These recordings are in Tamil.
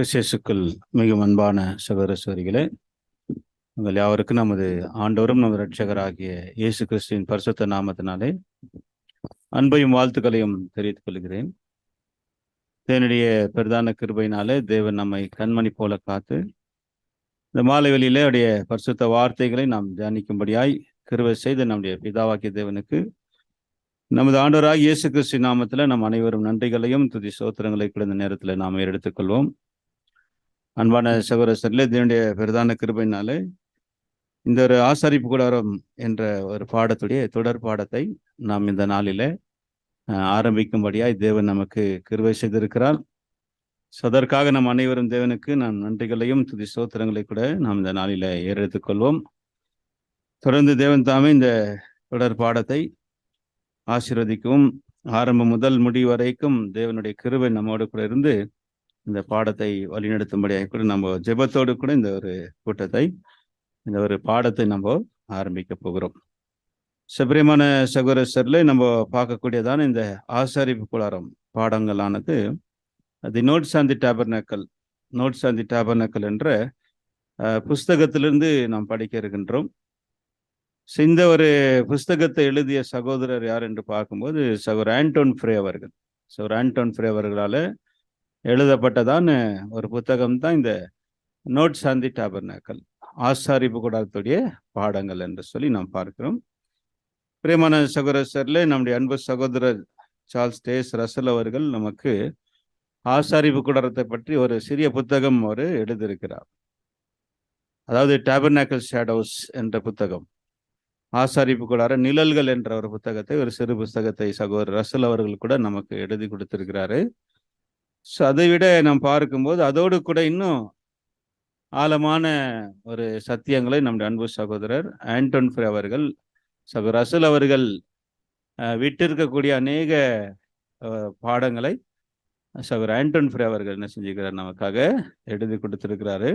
கிறிஸ்துவுக்குள் மிகவும் அன்பான சகோதர சகோதரிகளே, உங்கள் யாவருக்கும் நமது ஆண்டவரும் நமது இரட்சகராகிய இயேசு கிறிஸ்துவின் பரிசுத்த நாமத்தினாலே அன்பையும் வாழ்த்துக்களையும் தெரிவித்துக் கொள்கிறேன். தேவனுடைய பிரதான கிருபையினாலே தேவன் நம்மை கண்மணி போல காத்து இந்த மாலை வெளியிலே அவருடைய பரிசுத்த வார்த்தைகளை நாம் தியானிக்கும்படியாய் கிருபை செய்த நம்முடைய பிதாவாகிய தேவனுக்கு நமது ஆண்டவராகிய இயேசு கிறிஸ்து நாமத்தில் நம் அனைவரும் நன்றிகளையும் துதி சோத்திரங்களை கூட இந்த நேரத்தில் நாம் எடுத்துக்கொள்வோம். அன்பான சகோதரர்களே, தேவனுடைய பிரதான கிருபையினாலே இந்த ஒரு ஆசாரிப்பு கூடாரம் என்ற ஒரு பாடத்துடைய தொடர் பாடத்தை நாம் இந்த நாளில் ஆரம்பிக்கும்படியாய் தேவன் நமக்கு கிருபை செய்திருக்கிறார். அதற்காக நம் அனைவரும் தேவனுக்கு நாம் நன்றிகளையும் துதி சோத்திரங்களை கூட நாம் இந்த நாளில் ஏறெடுத்துக்கொள்வோம். தொடர்ந்து தேவன் தாமே இந்த தொடர் பாடத்தை ஆசீர்வதிக்கவும் ஆரம்பம் முதல் முடிவு வரைக்கும் தேவனுடைய கிருபை நம்மோடு கூட இருந்து இந்த பாடத்தை வழிநடத்தும்படியாக கூட நம்ம ஜெபத்தோடு கூட இந்த ஒரு கூட்டத்தை இந்த ஒரு பாடத்தை நம்ம ஆரம்பிக்க போகிறோம். பிரியமான சகோதரர்களே, நம்ம பார்க்கக்கூடியதான இந்த ஆசாரிப்பு கூடாரம் பாடங்களானது தி நோட்ஸ் ஆன் தி டேபர்னக்கல் என்ற புஸ்தகத்திலிருந்து நாம் படிக்க இருக்கின்றோம். இந்த ஒரு புஸ்தகத்தை எழுதிய சகோதரர் யார் என்று பார்க்கும்போது சகோதரர் ஆண்டோன் ஃப்ரே அவர்கள். ஆண்டோன் ஃப்ரே அவர்களால் எழுதப்பட்டதான ஒரு புத்தகம் தான் இந்த நோட்ஸ் ஆன் தி டேபர்னக்கல், ஆசாரிப்பு கூடாரத்துடைய பாடங்கள் என்று சொல்லி நாம் பார்க்கிறோம். பிரியமான சகோதரர்களே, நம்முடைய அன்பு சகோதரர் சார்ல்ஸ் டேஸ் ரசல் அவர்கள் நமக்கு ஆசாரிப்பு கூடாரத்தை பற்றி ஒரு சிறிய புத்தகம் அவர் எழுதியிருக்கிறார். அதாவது டேபர்னக்கல் ஷேடோஸ் என்ற புத்தகம், ஆசாரிப்பு கூடார நிழல்கள் என்ற ஒரு புத்தகத்தை, ஒரு சிறு புத்தகத்தை சகோதரர் ரசல் அவர்கள் கூட நமக்கு எழுதி கொடுத்திருக்கிறாரு. அதை விட நாம் பார்க்கும்போது அதோடு கூட இன்னும் ஆழமான ஒரு சத்தியங்களை நம்முடைய அன்பு சகோதரர் ஆண்டோன் ஃப்ரே அவர்கள், சகோதரர் ரசல் அவர்கள் விட்டிருக்கக்கூடிய அநேக பாடங்களை சகோதரர் ஆண்டோன் ஃப்ரே அவர்கள் என்ன செஞ்சுக்கிறார், நமக்காக எழுதி கொடுத்திருக்கிறாரு.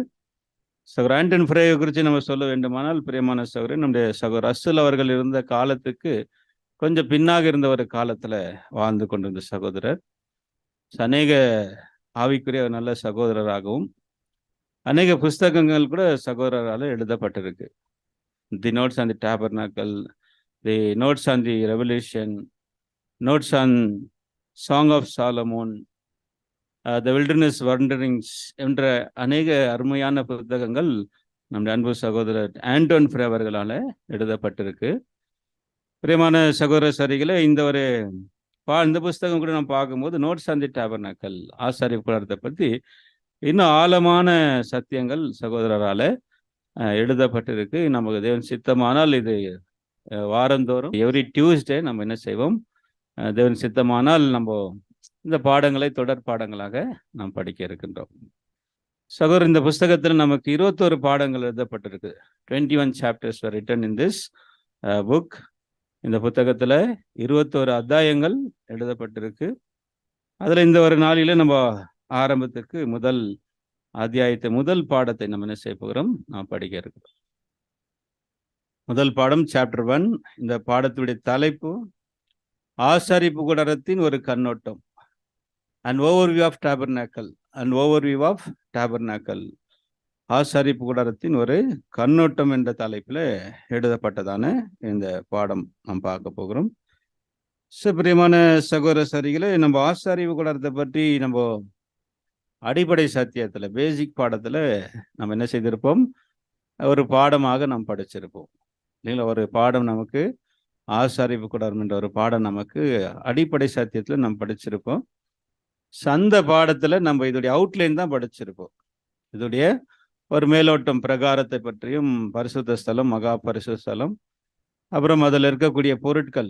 சகோதரர் ஆண்டோன் ஃப்ரே குறித்து நம்ம சொல்ல வேண்டுமானால், பிரியமான சகோதரர், நம்முடைய சகோதரர் ரசல் அவர்கள் இருந்த காலத்துக்கு கொஞ்சம் பின்னாக இருந்த ஒரு காலத்தில் வாழ்ந்து கொண்டிருந்த சகோதரர். அநேக ஆவிக்குரிய நல்ல சகோதரராகவும் அநேக புஸ்தகங்கள் கூட சகோதரரால் எழுதப்பட்டிருக்கு. The notes on the tabernacle, the notes on the revolution, notes on song of Solomon, the wilderness wanderings என்ற அநேக அருமையான புத்தகங்கள் நம்முடைய அன்பு சகோதரர் ஆண்டோன் ஃப்ரே அவர்களால் எழுதப்பட்டிருக்கு. பிரியமான சகோதர சரிகளை, இந்த புஸ்தகம் கூட நம்ம பார்க்கும்போது நோட்ஸ் ஆன் தி டேபர்னக்கல், ஆசாரிப்பு கூடாரத்தை பற்றி இன்னும் ஆழமான சத்தியங்கள் சகோதரரால் எழுதப்பட்டிருக்கு. நமக்கு தேவன் சித்தமானால் இது வாரந்தோறும் எவ்ரி டியூஸ்டே நம்ம என்ன செய்வோம், தேவன் சித்தமானால் நம்ம இந்த பாடங்களை தொடர் பாடங்களாக நாம் படிக்க இருக்கின்றோம். சகோதரர், இந்த புஸ்தகத்தில் நமக்கு 21 பாடங்கள் எழுதப்பட்டிருக்கு. 21 chapters were written in this book. இந்த புத்தகத்தில் 21 அத்தியாயங்கள் எழுதப்பட்டிருக்கு. அதில் இந்த ஒரு நாளில் நம்ம ஆரம்பத்துக்கு முதல் அத்தியாயத்தை, முதல் பாடத்தை நம்ம என்ன செய்ய போகிறோம், நாம் படிக்க இருக்கிறோம். முதல் பாடம் Chapter 1. இந்த பாடத்துடைய தலைப்பு ஆசாரிப்பு கூடாரத்தின் ஒரு கண்ணோட்டம், an overview of tabernacle, ஆசாரிப்பு கூடாரத்தின் ஒரு கண்ணோட்டம் என்ற தலைப்பில் எழுதப்பட்டதான இந்த பாடம் நாம் பார்க்க போகிறோம். பிரியமான சகோதர சரிகளை, நம்ம ஆசாரிப்பு கூடாரத்தை பற்றி நம்ம அடிப்படை சத்தியத்தில், பேசிக் பாடத்தில் நம்ம என்ன செய்திருப்போம், ஒரு பாடமாக நாம் படிச்சிருப்போம் இல்லைங்களா. ஒரு பாடம் நமக்கு ஆசாரிப்பு கூடாரம் என்ற ஒரு பாடம் நமக்கு அடிப்படை சத்தியத்தில் நாம் படிச்சிருப்போம். அந்த பாடத்தில் நம்ம இதோடைய அவுட்லைன் தான் படிச்சிருப்போம். இதோடைய ஒரு மேலோட்டம், பிரகாரத்தை பற்றியும், பரிசுத்த ஸ்தலம், மகா பரிசுத்த ஸ்தலம், அப்புறம் அதில் இருக்கக்கூடிய பொருட்கள்,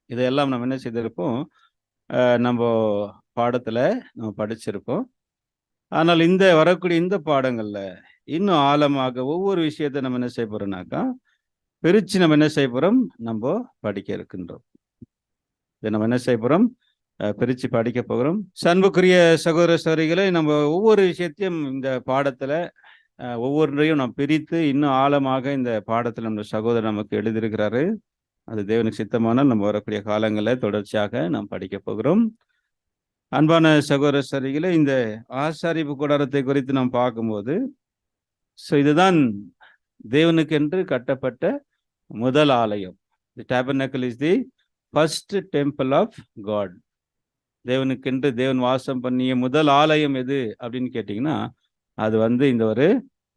இதையெல்லாம் நம்ம என்ன செய்திருப்போம், நம்ம பாடத்தில் நம்ம படிச்சிருப்போம். ஆனால் இந்த வரக்கூடிய இந்த பாடங்களில் இன்னும் ஆழமாக ஒவ்வொரு விஷயத்தை நம்ம என்ன செய்ய போகிறோம்னாக்கா பிரித்து நம்ம என்ன செய்ய போகிறோம், நம்ம படிக்க இருக்கின்றோம். இதை நம்ம என்ன செய்ய போகிறோம், பிரித்து படிக்க போகிறோம். அன்புக்குரிய சகோதர சகோதரிகளை, நம்ம ஒவ்வொரு விஷயத்தையும் இந்த பாடத்தில் ஒவ்வொன்றையும் நாம் பிரித்து இன்னும் ஆழமாக இந்த பாடத்தில் நம்ம சகோதரர் நமக்கு எழுதியிருக்கிறாரு. அது தேவனுக்கு சித்தமானால் நம்ம வரக்கூடிய காலங்களில் தொடர்ச்சியாக நாம் படிக்க போகிறோம். அன்பான சகோதர சரிகளே, இந்த ஆசாரிப்பு கூடாரத்தை குறித்து நாம் பார்க்கும்போது, இதுதான் தேவனுக்கென்று கட்டப்பட்ட முதல் ஆலயம். The tabernacle is the first temple of God. தேவனுக்கென்று தேவன் வாசம் பண்ணிய முதல் ஆலயம் எது அப்படின்னு கேட்டிங்கன்னா, அது இந்த ஒரு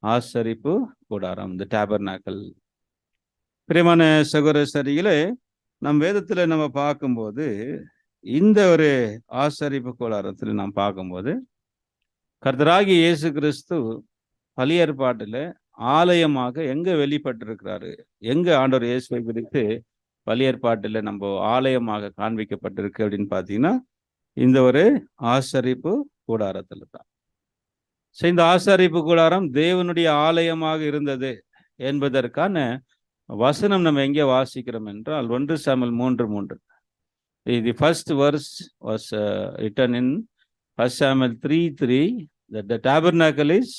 ஆசரிப்பு கூடாரம், தி டேபர்னக்கிள். பிரியமான சகோதர சரிகளே, நம் வேதத்தில் நம்ம பார்க்கும்போது இந்த ஒரு ஆசரிப்பு கூடாரத்தில் நாம் பார்க்கும்போது, கர்த்தராகிய இயேசு கிறிஸ்து பழைய ஏற்பாட்டில் ஆலயமாக எங்க வெளிப்பட்டிருக்கிறாரு, எங்க ஆண்டவர் இயேசுவை குறித்து பழைய ஏற்பாட்டில் நம்ம ஆலயமாக காண்பிக்கப்பட்டிருக்கு அப்படின்னு பார்த்தீங்கன்னா, இந்த ஒரு ஆசரிப்பு கூடாரத்தில் தான். இந்த ஆசரிப்பு கூடாரம் தேவனுடைய ஆலயமாக இருந்தது என்பதற்கான வசனம் நம்ம எங்கே வாசிக்கிறோம் என்றால் 1 Samuel 3:3. The first verse was written in 1 Samuel 3:3, that the tabernacle is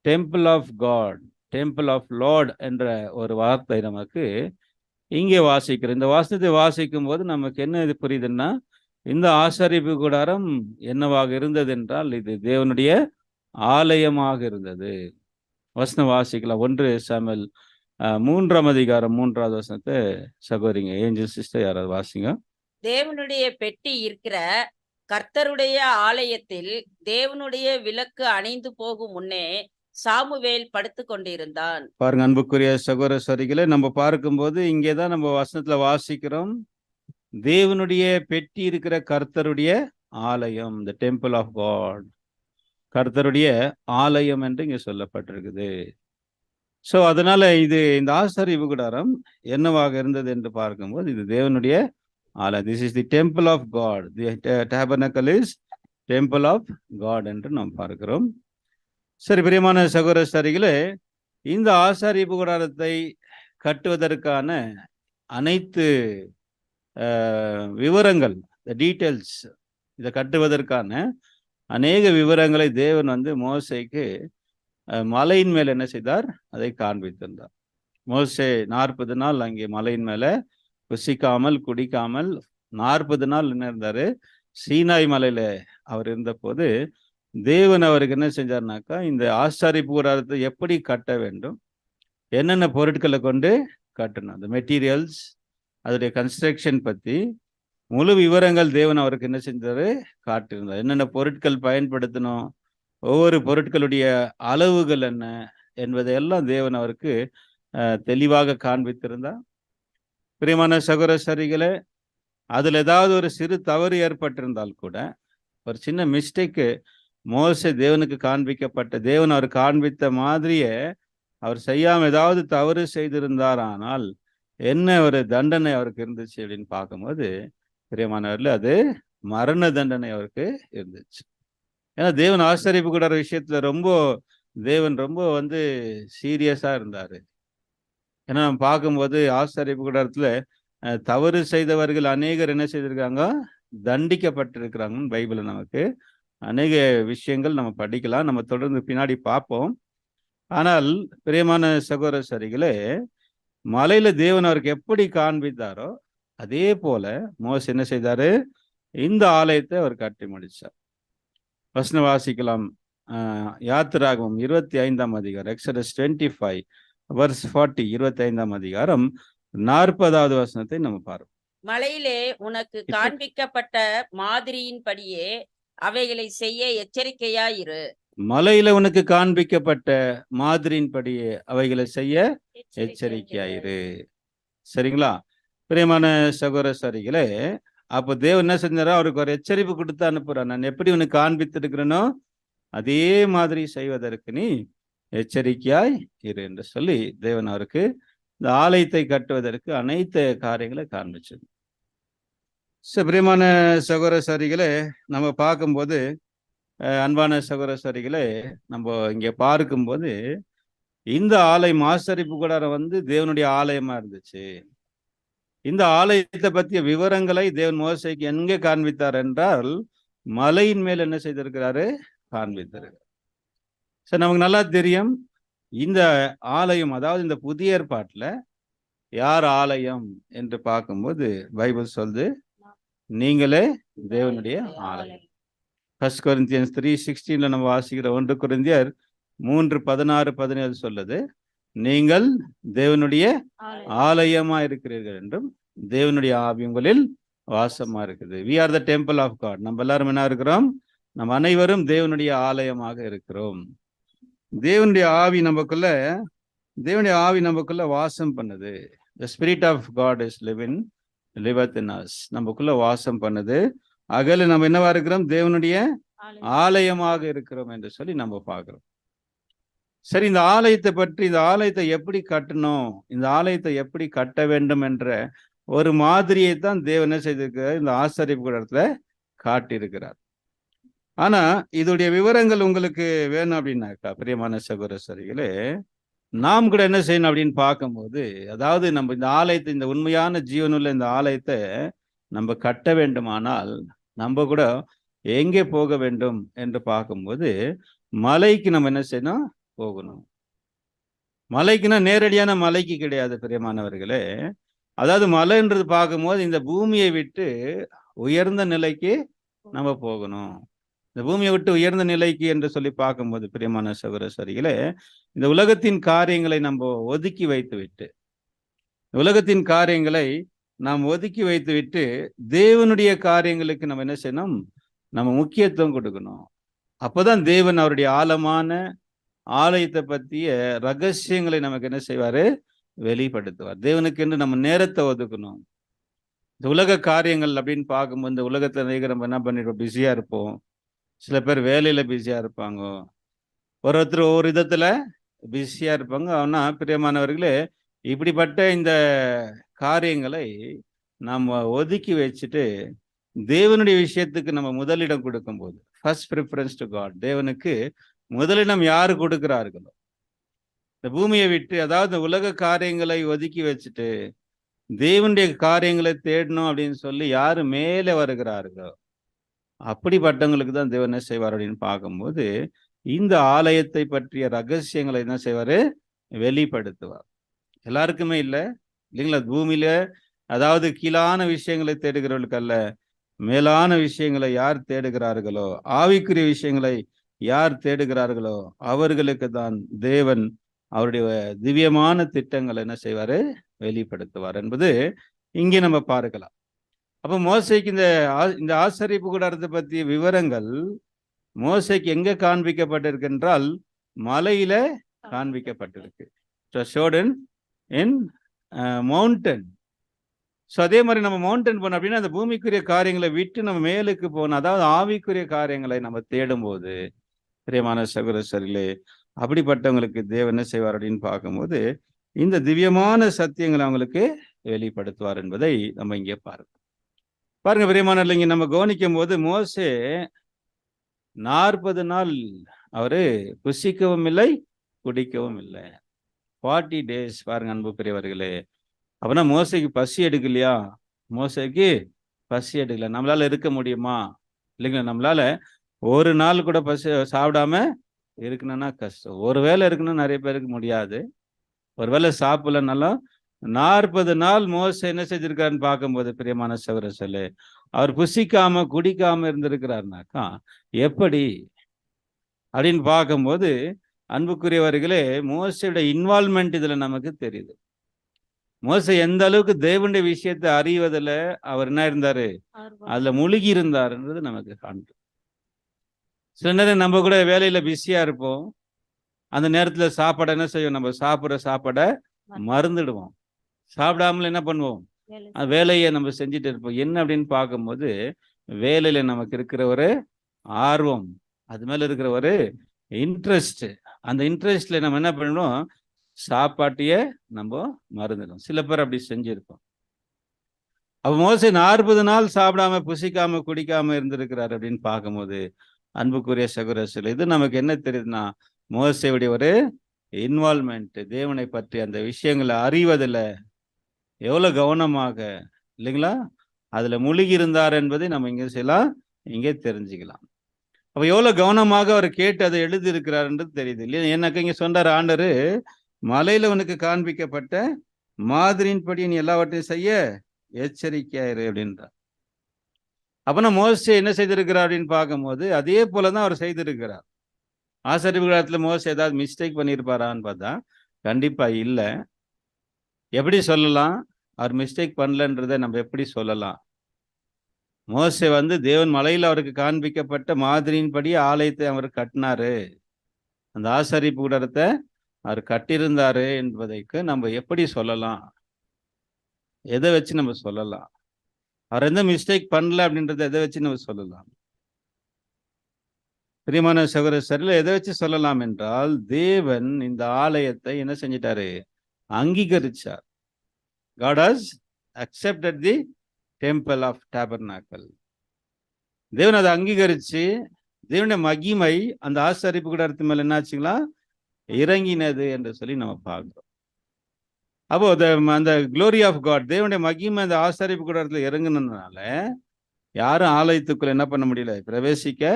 temple of God, temple of Lord என்ற ஒரு வார்த்தை நமக்கு இங்கே வாசிக்கிறோம். இந்த வாசனத்தை வாசிக்கும் போது நமக்கு என்ன இது புரியுதுன்னா, இந்த ஆசரிப்பு கூடாரம் என்னவாக இருந்தது என்றால், இது தேவனுடைய ஆலயமாக இருந்தது. வசனம் வாசிக்கலாம். 1 சாமுவேல் 3ஆம் அதிகாரம் 3வது வசனத்தை சகோதரிங்க ஏஞ்சல் சிஸ்டர் யாராவது வாசிங்க. தேவனுடைய பெட்டி இருக்கிற கர்த்தருடைய ஆலயத்தில் தேவனுடைய விளக்கு அணைந்து போகும் முன்னே சாமுவேல் படுத்து கொண்டிருந்தான். பாருங்க அன்புக்குரிய சகோதர சரிகளை, நம்ம பார்க்கும்போது இங்கேதான் நம்ம வசனத்துல வாசிக்கிறோம், தேவனுடைய பெட்டி இருக்கிற கர்த்தருடைய ஆலயம், த டெம்பிள் ஆஃப் காட், கர்த்தருடைய ஆலயம் என்று இங்க சொல்லப்பட்டிருக்குது. அதனால இந்த ஆசரிப்பு கூடாரம் என்னவாக இருந்தது என்று பார்க்கும்போது, இது தேவனுடைய ஆலயம். This is the temple of God, the tabernacle is temple of God என்று நாம் பார்க்கிறோம். சரி, பிரியமான சகோதர சரிகளே, இந்த ஆசாரிப்பு கூடாரத்தை கட்டுவதற்கான அனைத்து விவரங்கள், டீட்டெயில்ஸ், இதை கட்டுவதற்கான அநேக விவரங்களை தேவன் மோசேக்கு மலையின் மேல என்ன செய்தார், அதை காண்பித்திருந்தார். மோசே 40 நாள் அங்கே மலையின் மேல புசிக்காமல் குடிக்காமல் 40 நாள் என்ன இருந்தாரு, சீனாய் மலையில அவர் இருந்த போது தேவன் அவருக்கு என்ன செஞ்சார்னாக்கா, இந்த ஆசாரிப்பு கூடாரத்தை எப்படி கட்ட வேண்டும், என்னென்ன பொருட்களை கொண்டு கட்டணும், அந்த மெட்டீரியல்ஸ், அதோடைய கன்ஸ்ட்ரக்ஷன் பற்றி முழு விவரங்கள் தேவன் அவருக்கு என்ன செஞ்சாரு, காட்டியிருந்தார். என்னென்ன பொருட்கள் பயன்படுத்தணும், ஒவ்வொரு பொருட்களுடைய அளவுகள் என்ன என்பதையெல்லாம் தேவன் அவருக்கு தெளிவாக காண்பித்திருந்தார். பிரியமான சகோதர சரிகளே, அதில் ஏதாவது ஒரு சிறு தவறு ஏற்பட்டிருந்தால் கூட, ஒரு சின்ன மிஸ்டேக்கு மோசே தேவனுக்கு காண்பிக்கப்பட்ட, தேவன் அவர் காண்பித்த மாதிரியே அவர் செய்யாமல் ஏதாவது தவறு செய்திருந்தார், ஆனால் என்ன ஒரு தண்டனை அவருக்கு இருந்துச்சு அப்படின்னு பார்க்கும்போது, பிரியமானவர்கள், அது மரண தண்டனை அவருக்கு இருந்துச்சு. ஏன்னா தேவன் ஆசரிப்பு கூடார விஷயத்துல தேவன் ரொம்ப சீரியஸா இருந்தாரு. ஏன்னா நம்ம பார்க்கும்போது ஆசரிப்பு கூடாரத்துல தவறு செய்தவர்கள் அநேகர் என்ன செய்திருக்காங்க, தண்டிக்கப்பட்டிருக்கிறாங்கன்னு பைபிள்ல நமக்கு அநேக விஷயங்கள் நம்ம படிக்கலாம், நம்ம தொடர்ந்து பின்னாடி பார்ப்போம். ஆனால் பிரியமான சகோதர சரிகளே, மலையில தேவன் அவருக்கு எப்படி காண்பித்தாரோ அதே போல மோசே என்ன செய்தாரு, இந்த ஆலயத்தை அவர் கட்டி முடிச்சார். வசனம் வாசிக்கலாம். யாத்திராகமம் 25ஆம் அதிகாரம், எக்ஸடஸ் 25 verse 40, 25ஆம் அதிகாரம் 40வது வசனத்தை நம்ம பார்ப்போம். மலையிலே உனக்கு காண்பிக்கப்பட்ட மாதிரியின்படியே அவைகளை செய்ய எச்சரிக்கையாயிரு. மலையில உனக்கு காண்பிக்கப்பட்ட மாதிரியின்படியே அவைகளை செய்ய எச்சரிக்கையாயிரு. சரிங்களா? பிரியமான சகோதர சரிகளே, அப்போ தேவன் என்ன செஞ்சாரோ, அவருக்கு ஒரு எச்சரிப்பு கொடுத்து அனுப்புறார். நான் எப்படி உனக்கு காண்பித்திருக்கிறேனோ அதே மாதிரி செய்வதற்கு நீ எச்சரிக்கையாய் இரு என்று சொல்லி தேவன் அவருக்கு இந்த ஆலயத்தை கட்டுவதற்கு அனைத்து காரியங்களை காண்பிச்சது. பிரியமான சகோதர சரிகளே, நம்ம பார்க்கும்போது, அன்பான சகோதர சரிகளே, நம்ம இங்கே பார்க்கும்போது இந்த ஆலயம் ஆசரிப்பு கூடாரம் தேவனுடைய ஆலயமா இருந்துச்சு. இந்த ஆலயத்தை பற்றிய விவரங்களை தேவன் மோசேக்கு எங்கே காண்பித்தார் என்றால், மலையின் மேல் என்ன செய்திருக்கிறாரு, காண்பித்திருக்கிறார். சரி, நமக்கு நல்லா தெரியும் இந்த ஆலயம், அதாவது இந்த புதிய ஏற்பாட்டுல யார் ஆலயம் என்று பார்க்கும்போது பைபிள் சொல்லுது, நீங்களே தேவனுடைய ஆலயம். 1 Corinthians 3:16 நம்ம வாசிக்கிற 1 கொரிந்தியர் 3:16-17 சொல்லுது, நீங்கள் தேவனுடைய ஆலயமா இருக்கிறீர்கள் என்றும் தேவனுடைய ஆவி உங்களில் வாசமா இருக்குது. We are the temple of God. நம்ம எல்லாரும் என்ன இருக்கிறோம்? நம்ம அனைவரும் தேவனுடைய ஆலயமாக இருக்கிறோம். தேவனுடைய ஆவி நமக்குள்ள வாசம் பண்ணுது. The spirit of God is liveth in us. நமக்குள்ள வாசம் பண்ணுது. அகல நம்ம என்னவா இருக்கிறோம்? தேவனுடைய ஆலயமாக இருக்கிறோம் என்று சொல்லி நம்ம பார்க்கிறோம். சரி, இந்த ஆலயத்தை எப்படி கட்டணும், இந்த ஆலயத்தை எப்படி கட்ட வேண்டும் என்ற ஒரு மாதிரியை தான் தேவன் என்ன செய்திருக்கிறார்? இந்த ஆசாரிப்பு கூடத்துல காட்டியிருக்கிறார். ஆனா இதோடைய விவரங்கள் உங்களுக்கு வேணும் அப்படின்னாக்கா, பிரியமான சகோதரர்களே, நாம் கூட என்ன செய்யணும் அப்படின்னு பார்க்கும்போது, அதாவது நம்ம இந்த ஆலயத்தை, இந்த உண்மையான ஜீவனுள்ள இந்த ஆலயத்தை நம்ம கட்ட வேண்டுமானால் நம்ம கூட எங்கே போக வேண்டும் என்று பார்க்கும்போது, மலைக்கு நம்ம என்ன செய்யணும்? போகணும். மலைக்குன்னா நேரடியான மலைக்கு கிடையாது பிரியமானவர்களே. அதாவது மலைன்றது பார்க்கும்போது இந்த பூமியை விட்டு உயர்ந்த நிலைக்கு நம்ம போகணும். இந்த பூமியை விட்டு உயர்ந்த நிலைக்கு என்று சொல்லி பார்க்கும்போது பிரியமான சகோதரர்களே, இந்த உலகத்தின் காரியங்களை நம்ம ஒதுக்கி வைத்து விட்டு தேவனுடைய காரியங்களுக்கு நம்ம என்ன செய்யணும்? நம்ம முக்கியத்துவம் கொடுக்கணும். அப்போதான் தேவன் அவருடைய ஆழமான ஆலயத்தை பற்றிய ரகசியங்களை நமக்கு என்ன செய்வாரு? வெளிப்படுத்துவார். தேவனுக்கு என்று நம்ம நேரத்தை ஒதுக்கணும். இந்த உலக காரியங்கள் அப்படின்னு பார்க்கும்போது, இந்த உலகத்துல நம்ம என்ன பண்ணிருப்போம்? பிஸியா இருப்போம். சில பேர் வேலையில பிஸியா இருப்பாங்க, ஒருத்தர் ஒவ்வொரு விதத்துல பிஸியா இருப்பாங்க. ஆனா பிரியமானவர்களே, இப்படிப்பட்ட இந்த காரியங்களை நம்ம ஒதுக்கி வச்சுட்டு தேவனுடைய விஷயத்துக்கு நம்ம முதலிடம் கொடுக்கும்போது, ஃபர்ஸ்ட் ப்ரிஃபரன்ஸ் டு காட், தேவனுக்கு முதலிடம் யாரு கொடுக்கிறார்களோ, இந்த பூமியை விட்டு, அதாவது உலக காரியங்களை ஒதுக்கி வச்சுட்டு தேவனுடைய காரியங்களை தேடணும் அப்படின்னு சொல்லி யாரு மேலே வருகிறார்களோ அப்படிப்பட்டவங்களுக்கு தான் தேவன் என்ன செய்வார் அப்படின்னு பார்க்கும்போது, இந்த ஆலயத்தை பற்றிய ரகசியங்களை என்ன செய்வாரு? வெளிப்படுத்துவார். எல்லாருக்குமே இல்லை இல்லைங்களா? பூமியில அதாவது கீழான விஷயங்களை தேடுகிறவர்களுக்கு அல்ல, மேலான விஷயங்களை யார் தேடுகிறார்களோ, ஆவிக்குரிய விஷயங்களை யார் தேடுகிறார்களோ அவர்களுக்கு தான் தேவன் அவருடைய திவ்யமான திட்டங்களை என்ன செய்வாரு? வெளிப்படுத்துவார் என்பது இங்கே நம்ம பார்க்கலாம். அப்ப மோசைக்கு இந்த ஆசரிப்பு கூடாரத்தை பற்றிய விவரங்கள் மோசைக்கு எங்க காண்பிக்கப்பட்டிருக்கு என்றால், மலையில காண்பிக்கப்பட்டிருக்கு. மவுண்டன். ஸோ அதே மாதிரி நம்ம மவுண்டன் போனோம் அப்படின்னா, அந்த பூமிக்குரிய காரியங்களை விட்டு நம்ம மேலுக்கு போனோம், அதாவது ஆவிக்குரிய காரியங்களை நம்ம தேடும்போது பிரியமான சகோதரர்களே, அப்படிப்பட்டவங்களுக்கு தேவன் என்ன செய்வார் அப்படின்னு பார்க்கும்போது இந்த திவ்யமான சத்தியங்களை அவங்களுக்கு வெளிப்படுத்துவார் என்பதை நம்ம இங்கே பாருங்க பிரியமானவர்களே. இங்க நம்ம கவனிக்கும் போது மோசே 40 நாள் அவரு புசிக்கவும் இல்லை, குடிக்கவும் இல்லை. 40 days. பாருங்க அன்பு பெரியவர்களே, அப்படின்னா மோசைக்கு பசி எடுக்கலையா? மோசைக்கு பசி எடுக்கல. நம்மளால இருக்க முடியுமா? இல்லைங்களா? நம்மளால ஒரு நாள் கூட பசி சாப்பிடாம இருக்கணும்னா கஷ்டம். ஒரு வேளை இருக்கணும்னு நிறைய பேருக்கு முடியாது. ஒரு வேளை சாப்பிடலனாலும் 40 நாள் மோசை என்ன செஞ்சிருக்காருன்னு பார்க்கும்போது பிரியமான சகோதரர்களே, அவர் புசிக்காம குடிக்காம இருந்திருக்கிறாருனாக்கா எப்படி அப்படின்னு பார்க்கும்போது அன்புக்குரியவர்களே, மோசையோட இன்வால்மெண்ட் இதுல நமக்கு தெரியுது. மோசை எந்த அளவுக்கு தேவனுடைய விஷயத்தை அறிவதில் அவர் என்ன இருந்தாரு? அதுல முழுகி இருந்தாருன்றது நமக்கு காண்பு. சில நேரம் நம்ம கூட வேலையில பிஸியா இருப்போம். அந்த நேரத்துல சாப்பாடை என்ன செய்வோம்? நம்ம சாப்பிட்ற சாப்பாடை மறந்துடுவோம். சாப்பிடாமல் என்ன பண்ணுவோம்? வேலையை நம்ம செஞ்சுட்டு இருப்போம். என்ன அப்படின்னு பார்க்கும்போது வேலையில நமக்கு இருக்கிற ஒரு ஆர்வம், அது மேல இருக்கிற ஒரு இன்ட்ரெஸ்ட், அந்த இன்ட்ரெஸ்ட்ல நம்ம என்ன பண்ணணும்? சாப்பாட்டையே நம்ம மறந்துடும். சில பேர் அப்படி செஞ்சிருப்போம். அப்ப மோசே 40 நாள் சாப்பிடாம புசிக்காம குடிக்காம இருந்திருக்கிறார் அப்படின்னு பார்க்கும்போது அன்புக்குரிய சகோதரர்களே, இது நமக்கு என்ன தெரியுதுன்னா, மோசேவுடைய ஒரு இன்வால்மெண்ட், தேவனை பற்றி அந்த விஷயங்களை அறிவதில் எவ்வளவு கவனமாக இல்லைங்களா அதுல முழுகி இருந்தார் என்பதை நம்ம இங்கே செய்யலாம், இங்கே தெரிஞ்சுக்கலாம். அப்ப எவ்வளவு கவனமாக அவர் கேட்டு அதை எழுதி இருக்கிறார்ன்றது தெரியுது இல்லையா? எனக்கு இங்க சொன்னார் ஆண்டரு, மலையில உனக்கு காண்பிக்கப்பட்ட மாதிரியின்படி நீ எல்லாவற்றையும் செய்ய எச்சரிக்கையாயிரு அப்படின்றார். அப்பனா மோசே என்ன செய்திருக்கிறார் அப்படின்னு பார்க்கும்போது அதே போலதான் அவர் செய்திருக்கிறார். ஆசாரிப்பு கூடாரத்துல மோசே ஏதாவது மிஸ்டேக் பண்ணியிருப்பாரான்னு பார்த்தா கண்டிப்பா இல்ல. எப்படி சொல்லலாம்? அவர் மிஸ்டேக் பண்ணலன்றதை நம்ம எப்படி சொல்லலாம்? மோசே தேவன் மலையில் அவருக்கு காண்பிக்கப்பட்ட மாதிரியின்படி ஆலயத்தை அவர் கட்டினாரு. அந்த ஆசாரிப்பு கூடாரத்தை அவர் கட்டியிருந்தாரு என்பதைக்கு நம்ம எப்படி சொல்லலாம்? எதை வச்சு நம்ம சொல்லலாம்? அவர் எந்த மிஸ்டேக் பண்ணல அப்படின்றத எதை வச்சு நம்ம சொல்லலாம்? பிரியமான சகோதர சரியில்லை, எதை வச்சு சொல்லலாம் என்றால் தேவன் இந்த ஆலயத்தை என்ன செஞ்சிட்டாரு? அங்கீகரிச்சார். God has accepted the temple of tabernacle. தேவன் அதை அங்கீகரிச்சு தேவனுடைய மகிமை அந்த ஆசாரிப்பு கூடாரத்து மேல என்னாச்சுங்களா? இறங்கினது என்று சொல்லி நம்ம பார்க்கிறோம். அப்போ அந்த க்ளோரி ஆஃப் காட், தேவனுடைய மகிமை அந்த ஆசாரிப்பு கூடாரத்துல இறங்குனதுனால யாரும் ஆலயத்துக்குள்ள என்ன பண்ண முடியல? பிரவேசிக்க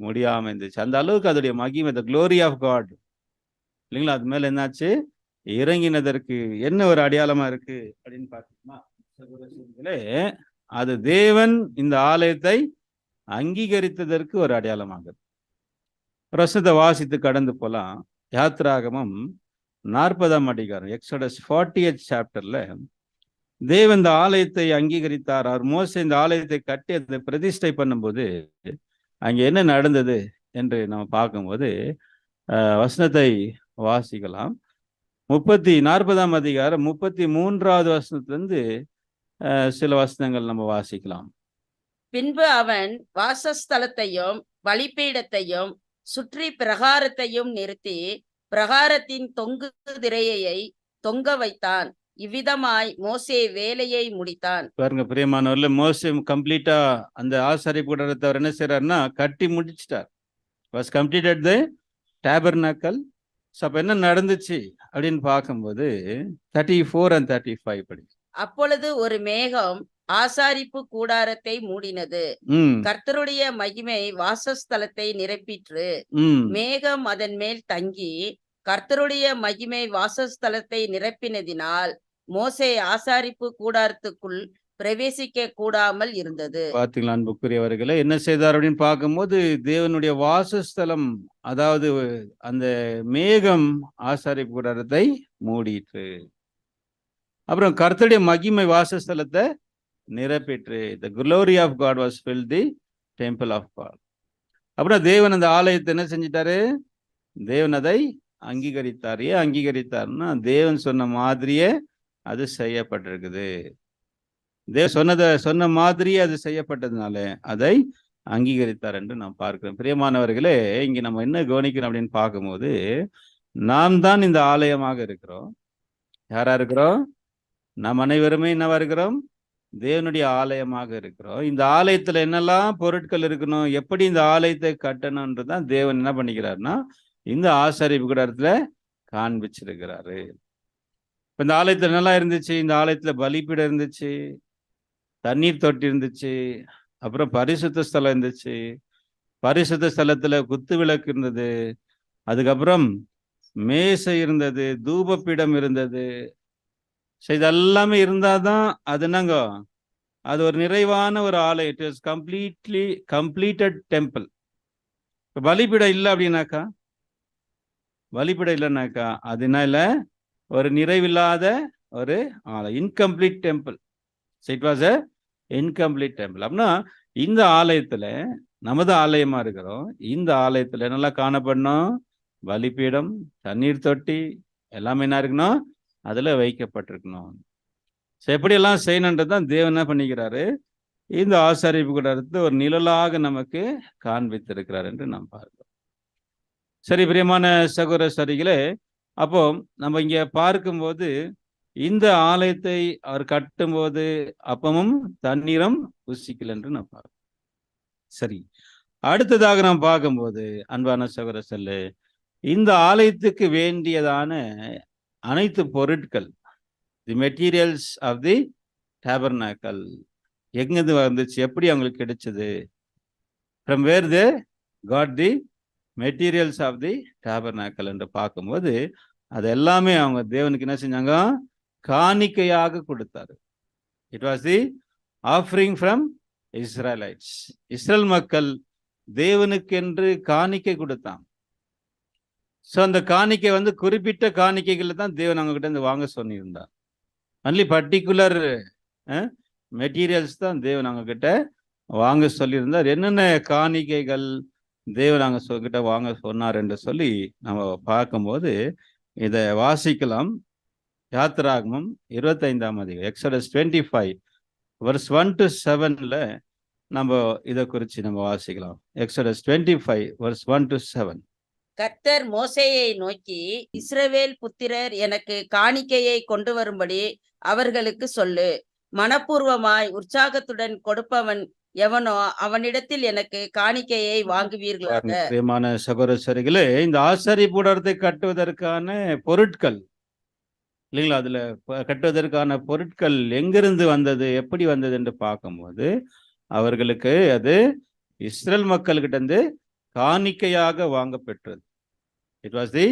முடியாம இருந்துச்சு. அந்த அளவுக்கு அதோடைய மகிமை, the glory of God இல்லைங்களா, அது மேல என்னாச்சு? இறங்கினதற்கு என்ன ஒரு அடையாளமா இருக்கு அப்படின்னு பார்த்தீங்கன்னா, அது தேவன் இந்த ஆலயத்தை அங்கீகரித்ததற்கு ஒரு அடையாளமாக. பிரசுத்த வாசித்து கடந்து போலாம். யாத்ராகமம் 40ஆம் அதிகாரம், எக்ஸோடஸ் 40th சாப்டர்ல தேவன் இந்த ஆலயத்தை அங்கீகரித்தார். அவர் மோசே இந்த ஆலயத்தை கட்டி அதை பிரதிஷ்டை பண்ணும்போது அங்கே என்ன நடந்தது என்று நம்ம பார்க்கும்போது வசனத்தை வாசிக்கலாம். 40ஆம் அதிகாரம் 33வது வசனத்திலிருந்து சில வசனங்கள் நம்ம வாசிக்கலாம். பின்பு அவன் வாசஸ்தலத்தையும் பலிபீடத்தையும் சுற்றி பிரகாரத்தையும் நிறுத்தி பிரகாரத்தின் தொங்கு திரையை தொங்க வைத்தான். இவ்விதமாய் மோசே வேலையை முடித்தான். பாருங்க பிரியமானவர்ல, மோசே கம்ப்ளீட்டா அந்த ஆசாரிப்பு கூடாரத்தை அவர் என்ன செய்யறாருன்னா கட்டி முடிச்சிட்டார். Was completed the tabernacle. அப்ப என்ன நடந்துச்சு அப்படின்னு பார்க்கும்போது 34 and 35 படி. அப்பொழுது ஒரு மேகம் ஆசாரிப்பு கூடாரத்தை மூடினது. கர்த்தருடைய மகிமை வாசஸ்தலத்தை நிரப்பிற்று. மேகம் அதன் மேல் தங்கி கர்த்தருடைய மகிமை வாசஸ்தலத்தை நிரப்பினதினால் மோசே ஆசாரிப்பு கூடாரத்துக்குள் பிரவேசிக்க கூடாமல் இருந்தது. பாத்தீங்களா அன்புக்குரியவர்களே, என்ன செய்தார் அப்படின்னு பார்க்கும்போது தேவனுடைய வாசஸ்தலம், அதாவது அந்த மேகம் ஆசாரிப்பு கூடாரத்தை மூடிற்று. அப்புறம் கர்த்தருடைய மகிமை வாசஸ்தலத்தை நிரப்பிற்று. The glory of God was filled the temple of God. அப்புறம் தேவன் அந்த ஆலயத்தை என்ன செஞ்சிட்டாரு? தேவன் அதை அங்கீகரித்தார். ஏன் அங்கீகரித்தார்னா தேவன் சொன்ன மாதிரியே அது செய்யப்பட்டிருக்குது. தேவன் சொன்ன மாதிரியே அது செய்யப்பட்டதுனால அதை அங்கீகரித்தார் என்று நாம் பார்க்கிறோம். பிரியமானவர்களே, இங்க நம்ம என்ன கவனிக்கிறோம் அப்படின்னு பார்க்கும்போது நாம் தான் இந்த ஆலயமாக இருக்கிறோம். யாரா இருக்கிறோம்? நாம் அனைவருமே என்னவா இருக்கிறோம்? தேவனுடைய ஆலயமாக இருக்கிறோம். இந்த ஆலயத்துல என்னெல்லாம் பொருட்கள் இருக்கணும், எப்படி இந்த ஆலயத்தை கட்டணும்ன்றதான் தேவன் என்ன பண்ணிக்கிறாருன்னா இந்த ஆசாரிப்பு கூடாரத்துல காண்பிச்சிருக்கிறாரு. இப்ப இந்த ஆலயத்துல என்னெல்லாம் இருந்துச்சு? இந்த ஆலயத்துல பலிபீடம் இருந்துச்சு, தண்ணீர் தொட்டி இருந்துச்சு, அப்புறம் பரிசுத்த ஸ்தலம் இருந்துச்சு, பரிசுத்த ஸ்தலத்துல குத்து விளக்கு இருந்தது, அதுக்கப்புறம் மேசை இருந்தது, தூபப்பீடம் இருந்தது. இதெல்லாமே இருந்தாதான் அது என்னங்க, அது ஒரு நிறைவான ஒரு ஆலயம். It is completed temple. இப்போ பலிபீடம் இல்லை அப்படின்னாக்கா, பலிபீடம் இல்லைன்னாக்கா அது என்ன இல்லை? ஒரு நிறைவில்லாத ஒரு ஆலயம், incomplete temple. It was a incomplete temple. அப்படின்னா இந்த ஆலயத்துல நமது ஆலயமா இருக்கிறோம். இந்த ஆலயத்துல என்னெல்லாம் காணப்படணும்? பலிபீடம், தண்ணீர் தொட்டி எல்லாமே என்ன இருக்கணும்? அதுல வைக்கப்பட்டிருக்கணும். எப்படியெல்லாம் செய்யணுன்றதான் தேவன் என்ன பண்ணிக்கிறாரு? இந்த ஆசாரிப்பு கூடாரத்தை ஒரு நிழலாக நமக்கு காண்பித்திருக்கிறார் என்று நாம் பார்க்கிறோம். சரி பிரியமான சகோதர சரிகளே, அப்போ நம்ம இங்க பார்க்கும்போது இந்த ஆலயத்தை அவர் கட்டும்போது அப்பமும் தண்ணீரும் புசிக்கல் என்று நாம் பார்க்கிறோம். சரி, அடுத்ததாக நாம் பார்க்கும்போது அன்பான சகோதர சொல்லு, இந்த ஆலயத்துக்கு வேண்டியதான அனைத்து பொருட்கள், the materials of the tabernacle எங்கிருந்து வந்துச்சு? எப்படி அவங்களுக்கு கிடைச்சது? From where they got the materials of the tabernacle என்று பார்க்கும்போது அது எல்லாமே அவங்க தேவனுக்கு என்ன செஞ்சாங்க? காணிக்கையாக கொடுத்தாரு. It was the offering from Israelites. Israel மக்கள் தேவனுக்கென்று காணிக்கை கொடுத்தான். ஸோ அந்த காணிக்கை வந்து குறிப்பிட்ட காணிக்கைகளை தான் தேவன் அவங்க கிட்ட இருந்து வாங்க சொல்லியிருந்தார். ஒன்லி பர்டிகுலர் மெட்டீரியல்ஸ் தான் தேவன் அவங்க கிட்ட வாங்க சொல்லியிருந்தார். என்னென்ன காணிக்கைகள் தேவன் அவங்க கிட்ட வாங்க சொன்னார் என்று சொல்லி நம்ம பார்க்கும்போது இதை வாசிக்கலாம். யாத்திராகமம் 25ஆம் அதிகாரம், எக்ஸோடஸ் 25 verse 1 to 7ல நம்ம இதை குறித்து நம்ம வாசிக்கலாம். Exodus 25 verse 1 to 7. கர்த்தர் மோசேயை நோக்கி, இஸ்ரவேல் புத்திரர் எனக்கு காணிக்கையை கொண்டு வரும்படி அவர்களுக்கு சொல்லு. மனப்பூர்வமாய் உற்சாகத்துடன் கொடுப்பவன் எவனோ அவனிடத்தில் எனக்கு காணிக்கையை வாங்குவீர்களாக. பிரியமான சகோதரர்களே, இந்த ஆசாரி கூடாரத்தை கட்டுவதற்கான பொருட்கள் இல்லைங்களா, அதுல கட்டுவதற்கான பொருட்கள் எங்கிருந்து வந்தது, எப்படி வந்தது என்று பார்க்கும்போது அவர்களுக்கு அது இஸ்ரேல் மக்கள்கிட்ட இருந்து காணிக்கையாக வாங்க பெற்றது. It was the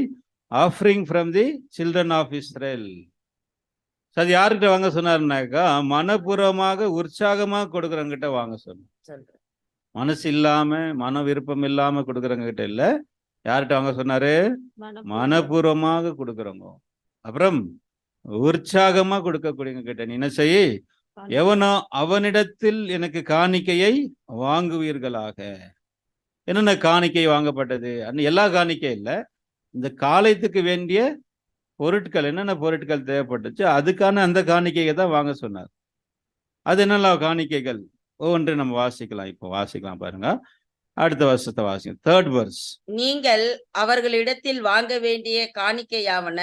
offering from the children of Israel. அது யாருக்கிட்ட வாங்க சொன்னாருனாக்கா, மனப்பூர்வமாக உற்சாகமாக கொடுக்குறவங்க கிட்ட வாங்க சொன்னார். மனசு இல்லாம மன விருப்பம் இல்லாம கொடுக்குறவங்க கிட்ட இல்ல, யார்கிட்ட வாங்க சொன்னாரு? மனப்பூர்வமாக கொடுக்குறவங்க. அப்புறம் உற்சாகமா கொடுக்கக்கூடியவங்க கிட்ட நீ என்ன செய்ய, எவனோ அவனிடத்தில் எனக்கு காணிக்கையை வாங்குவீர்களாக. என்னென்ன காணிக்கை வாங்கப்பட்டது? எல்லா காணிக்கை இல்லை, இந்த காலத்துக்கு வேண்டிய பொருட்கள், என்னென்ன பொருட்கள் தேவைப்பட்டுச்சு அதுக்கான அந்த காணிக்கையை தான் வாங்க சொன்னார். அது என்னெல்லாம் காணிக்கைகள் ஒவ்வொன்று நம்ம வாசிக்கலாம். இப்போ வாசிக்கலாம் பாருங்க, அடுத்த வருஷத்தை வாசிங்க. 3rd verse. நீங்கள் அவர்களிடத்தில் வாங்க வேண்டிய காணிக்கையாவன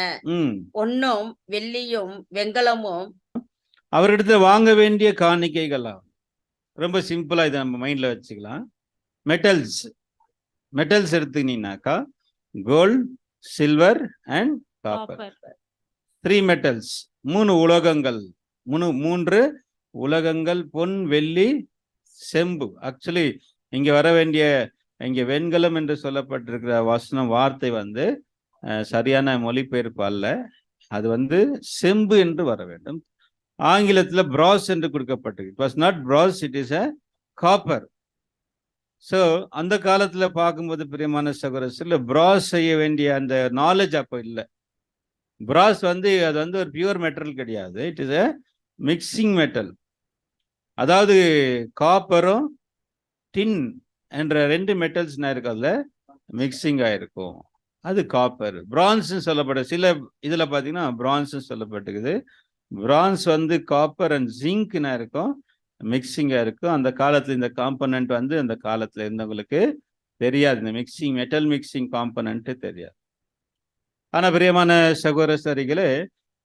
பொன்னும் வெள்ளியும் வெண்கலமும். அவரிடத்துல வாங்க வேண்டிய காணிக்கைகளா? ரொம்ப சிம்பிளா இதை நம்ம மைண்ட்ல வச்சுக்கலாம். மெட்டல்ஸ் எடுத்துக்கிட்டீங்கன்னாக்கா gold, silver and copper. 3 metals, 3 உலோகங்கள், 3 உலகங்கள், பொன், வெள்ளி, செம்பு. ஆக்சுவலி இங்க வர வேண்டிய இங்க வெண்கலம் என்று சொல்லப்பட்டிருக்கிற வார்த்தை வந்து சரியான மொழிபெயர்ப்பு அல்ல, அது வந்து செம்பு என்று வர வேண்டும். ஆங்கிலத்துல பிராஸ் என்று கொடுக்கப்பட்டிருக்கு. It was not brass, it is a copper. So அந்த காலத்துல பார்க்கும்போது பிரியமான சகோதரர்கள், பிராஸ் செய்ய வேண்டிய அந்த நாலேஜ் அப்போ இல்லை. பிராஸ் வந்து அது வந்து ஒரு பியூர் மெட்டல் கிடையாது, it is a mixing metal. அதாவது காப்பரும் டின் என்ற 2 மெட்டல்ஸ் இருக்கிறதுல மிக்சிங் ஆயிருக்கும், அது காப்பர். பிரான்ஸ் சொல்லப்பட்ட சில இதுல பாத்தீங்கன்னா பிரான்ஸ் சொல்லப்பட்டிருக்குது. பிரான்ஸ் வந்து காப்பர் அண்ட் ஜிங்க்னா இருக்கும், மிக்சிங்கா இருக்கும். அந்த காலத்துல இந்த காம்பனன்ட் வந்து அந்த காலத்துல இருந்தவங்களுக்கு தெரியாது, இந்த மிக்சிங் மெட்டல் மிக்சிங் காம்பனன்ட் தெரியாது. ஆனா பிரியமான சகோதரர்களே,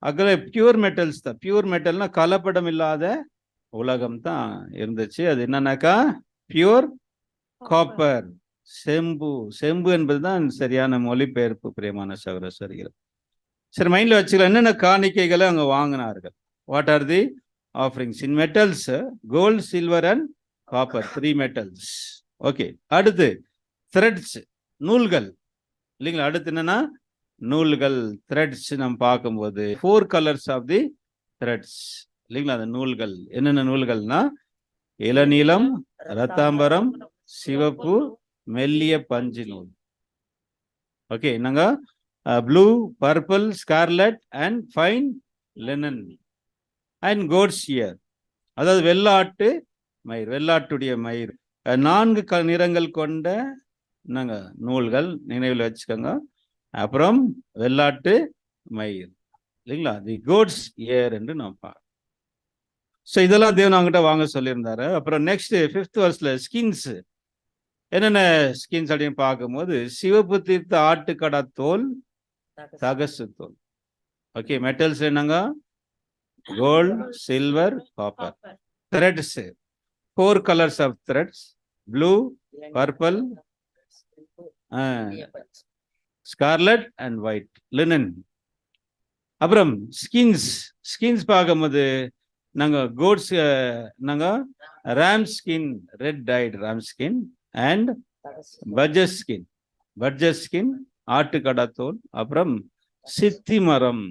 அங்கே பியூர் மெட்டல்ஸ் தான். பியூர் மெட்டல்னா கலப்படம் இல்லாத உலகம் தான் இருந்துச்சு. அது என்னன்னாக்கா பியூர் காப்பர், செம்பு என்பதுதான் சரியான மொழிபெயர்ப்பு பிரியமான சகோதரர்களே. சரி, மைண்ட்ல வச்சுக்கலாம் என்னென்ன காணிக்கைகளை அங்க வாங்கினார்கள். What are the offerings in metals? Gold, silver and copper, 3 metals. Okay, அடுத்து த்ரெட்ஸ், நூல்கள் இல்லைங்களா. அடுத்து என்னன்னா நூல்கள், த்ரெட்ஸ். நம்ம பார்க்கும்போது 4 கலர்ஸ் ஆஃப் தி த்ரெட்ஸ் இல்லைங்களா. அந்த நூல்கள் என்னென்ன நூல்கள்னா இளநீலம், ரத்தாம்பரம், சிவப்பு, மெல்லிய பஞ்சு நூல். ஓகே, என்னங்க blue, purple, scarlet and fine linen and goats hair. அதாவது வெள்ளாட்டு மயிர், வெள்ளாட்டுடைய மயிர். 4 நிறங்கள் கொண்ட என்னங்க நூல்கள், நினைவில் வச்சுக்கோங்க. அப்புறம் வெள்ளாட்டு மயிர் இல்லைங்களா, தி கோட்ஸ் இயர் என்று நாம் பார்க்கணும். ஸோ இதெல்லாம் தேவன் அவங்ககிட்ட வாங்க சொல்லியிருந்தாரு. அப்புறம் நெக்ஸ்ட் 5th verseல ஸ்கின்ஸ். என்னென்ன ஸ்கின்ஸ் அப்படின்னு பார்க்கும்போது சிவப்பு தீர்த்த ஆட்டுக்கடா தோல், தகசு தோல். ஓகே, மெட்டல்ஸ் என்னங்க gold, silver, copper. Threads 4 colours of threads, blue, purple, scarlet and white, linen. அப்புறம் ஸ்கின்ஸ் பார்க்கும்போது நாங்கள் கோட்ஸ், நாங்கள் ram skin, red dyed ram skin and badgers skin, ஆட்டுக்கடா தோல். அப்புறம் சித்தி மரம்,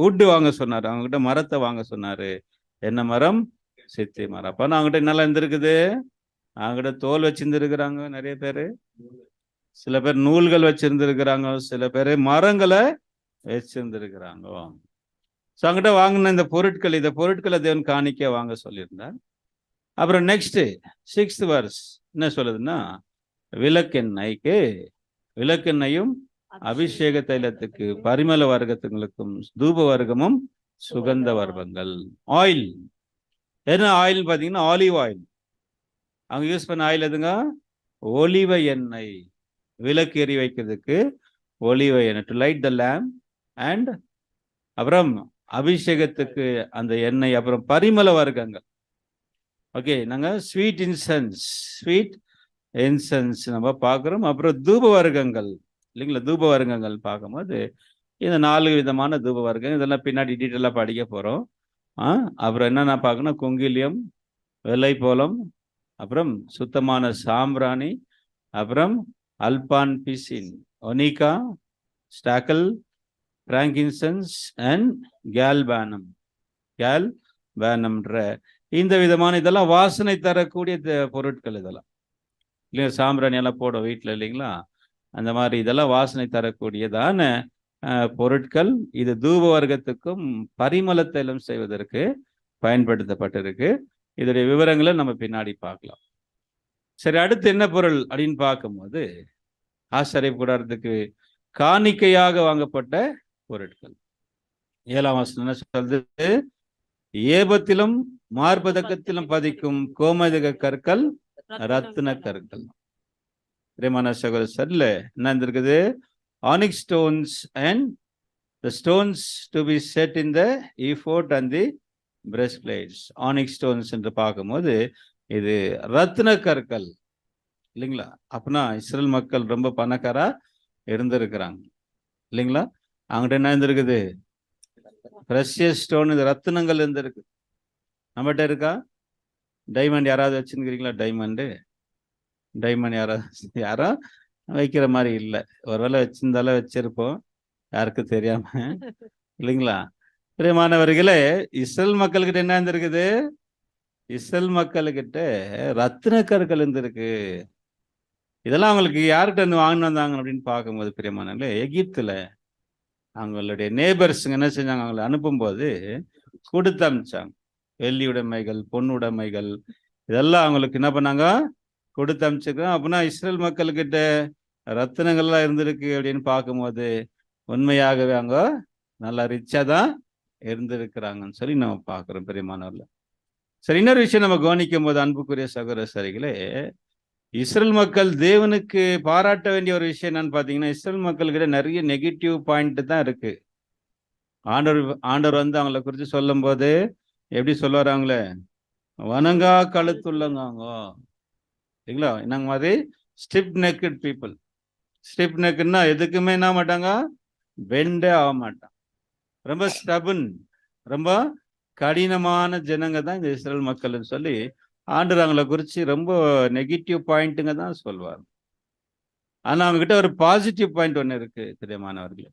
உட் வாங்க சொன்னார். அவங்ககிட்ட மரத்தை வாங்க சொன்னாரு. என்ன மரம்? சித்திமார். அப்ப அவங்ககிட்ட என்னெல்லாம் இருந்திருக்குது? அவங்ககிட்ட தோல் வச்சிருந்துருக்கிறாங்க நிறைய பேரு, சில பேர் நூல்கள் வச்சிருந்துருக்கிறாங்க, சில பேர் மரங்களை வச்சிருந்துருக்கிறாங்க. ஸோ அவங்ககிட்ட வாங்கின இந்த பொருட்கள், இந்த பொருட்களை தேவன் காணிக்க வாங்க சொல்லியிருந்தார். அப்புறம் நெக்ஸ்ட் 6th verse என்ன சொல்லுதுன்னா, விளக்கெண்ணையும் அபிஷேக தைலத்துக்கு பரிமள வர்க்கத்துங்களுக்கும் தூப வர்க்கமும் சுகந்த வர்க்கங்கள். ஆயில் என்ன ஆயில் பார்த்தீங்கன்னா ஆலிவ் ஆயில். அவங்க யூஸ் பண்ண ஆயில் எதுங்க? ஒலிவ எண்ணெய். விளக்கு எரி வைக்கிறதுக்கு ஒலிவ எண்ணெய், to light the lamp. And அப்புறம் அபிஷேகத்துக்கு அந்த எண்ணெய், அப்புறம் பரிமள வர்க்கங்கள். ஓகே, நாங்கள் ஸ்வீட் இன்சென்ஸ் நம்ம பார்க்குறோம். அப்புறம் தூப வர்க்கங்கள் இல்லைங்களா? தூப வர்க்கங்கள் பார்க்கும்போது இந்த 4 விதமான தூப வர்க்கங்கள், இதெல்லாம் பின்னாடி டீட்டெயிலாக படிக்க போகிறோம். அப்புறம் என்னென்ன பார்க்கணும்? குங்கிலியம், வெள்ளைப்போளம், அப்புறம் சுத்தமான சாம்பிராணி, அப்புறம் அல்பான் பிசின், ஒனிகா, ஸ்டாக்கல், பிராங்கின்சன்ஸ் அண்ட் கேல்பானம்ன்ற இந்த விதமான இதெல்லாம் வாசனை தரக்கூடிய பொருட்கள். இதெல்லாம் இல்லையா? சாம்பிராணி எல்லாம் போட வீட்டில் இல்லைங்களா? அந்த மாதிரி இதெல்லாம் வாசனை தரக்கூடியதான பொருட்கள். இது தூப வர்க்கத்துக்கும் பரிமள தைலம் செய்வதற்கு பயன்படுத்தப்பட்டிருக்கு. இதோடைய விவரங்களை நம்ம பின்னாடி பார்க்கலாம். சரி, அடுத்து என்ன பொருள் அப்படின்னு பார்க்கும்போது, ஆசாரிய கூடாரத்துக்கு காணிக்கையாக வாங்கப்பட்ட பொருட்கள். 7ஆம் வசனம் என்ன சொல்றது? ஏபத்திலும் மார்பதக்கத்திலும் பதிக்கும் கோமேதக கற்கள், ரத்தின கற்கள். பிரியமான சகோதரர்ல என்ன இருக்குது? Onyx stones and the stones to be set in the ephod and the breastplates. Onyx stones என்று பார்க்கும்போது இது ரத்தின கற்கள் இல்லைங்களா? அப்படின்னா இஸ்ரேல் மக்கள் ரொம்ப பணக்காரா இருந்திருக்கிறாங்க இல்லைங்களா? அவங்ககிட்ட என்ன இருந்திருக்குது? பிரஷியஸ் ஸ்டோன், இது ரத்தினங்கள் இருந்திருக்கு. நம்மகிட்ட இருக்கா? டைமண்ட் யாராவது வச்சுருக்கிறீங்களா? டைமண்ட் யாரோ வைக்கிற மாதிரி இல்லை. ஒருவேளை வச்சிருந்தாலும் வச்சிருப்போம், யாருக்கும் தெரியாம இல்லைங்களா? பிரியமானவர்களே, இஸ்ரேல் மக்கள்கிட்ட என்ன இருந்திருக்குது? இஸ்ரேல் மக்கள்கிட்ட ரத்தின கற்கள் இருந்திருக்கு. இதெல்லாம் அவங்களுக்கு யார்கிட்ட இருந்து வாங்கிட்டு வந்தாங்க அப்படின்னு பார்க்கும்போது, பிரியமானவர்களே, எகிப்துல அவங்களுடைய நேபர்ஸுங்க என்ன செஞ்சாங்க? அவங்களை அனுப்பும்போது கொடுத்து அனுப்பிச்சாங்க. வெள்ளி உடைமைகள், பொன் உடைமைகள், இதெல்லாம் அவங்களுக்கு என்ன பண்ணாங்க? கொடுத்து அனுப்பிச்சிருக்கோம். அப்படின்னா இஸ்ரேல் மக்கள்கிட்ட ரத்தினங்கள்லாம் இருந்திருக்கு அப்படின்னு பார்க்கும்போது உண்மையாகவே அவங்க நல்லா ரிச்சா தான் இருந்திருக்கிறாங்கன்னு சொல்லி நம்ம பார்க்குறோம் பெரியமானவர்ல. சரி, இன்னொரு விஷயம் நம்ம கவனிக்கும் போது, அன்புக்குரிய சகோதர சரிகளே, இஸ்ரேல் மக்கள் தேவனுக்கு பாராட்ட வேண்டிய ஒரு விஷயம் என்னன்னு பார்த்தீங்கன்னா, இஸ்ரேல் மக்கள்கிட்ட நிறைய நெகட்டிவ் பாயிண்ட் தான் இருக்கு. ஆண்டவர் வந்து அவங்கள குறித்து சொல்லும் போது எப்படி சொல்லுவார்? அவங்கள வணங்கா கழுத்துள்ளங்க இல்லைங்களா? என்னங்க மாதிரி ஸ்டிப் நெக்கட் பீப்புள். ஸ்டிப் நெக்குன்னா எதுக்குமே என்ன மாட்டாங்க? பெண்டே ஆக மாட்டாங்க. ரொம்ப ஸ்டபன், ரொம்ப கடினமான ஜனங்க தான் இந்த இஸ்ரேல் மக்கள்னு சொல்லி ஆண்டவர் அவங்கள குறித்து ரொம்ப நெகட்டிவ் பாயிண்ட்டுங்க தான் சொல்வார். ஆனால் அவங்ககிட்ட ஒரு பாசிட்டிவ் பாயிண்ட் ஒன்று இருக்கு பிரியமானவர்களே.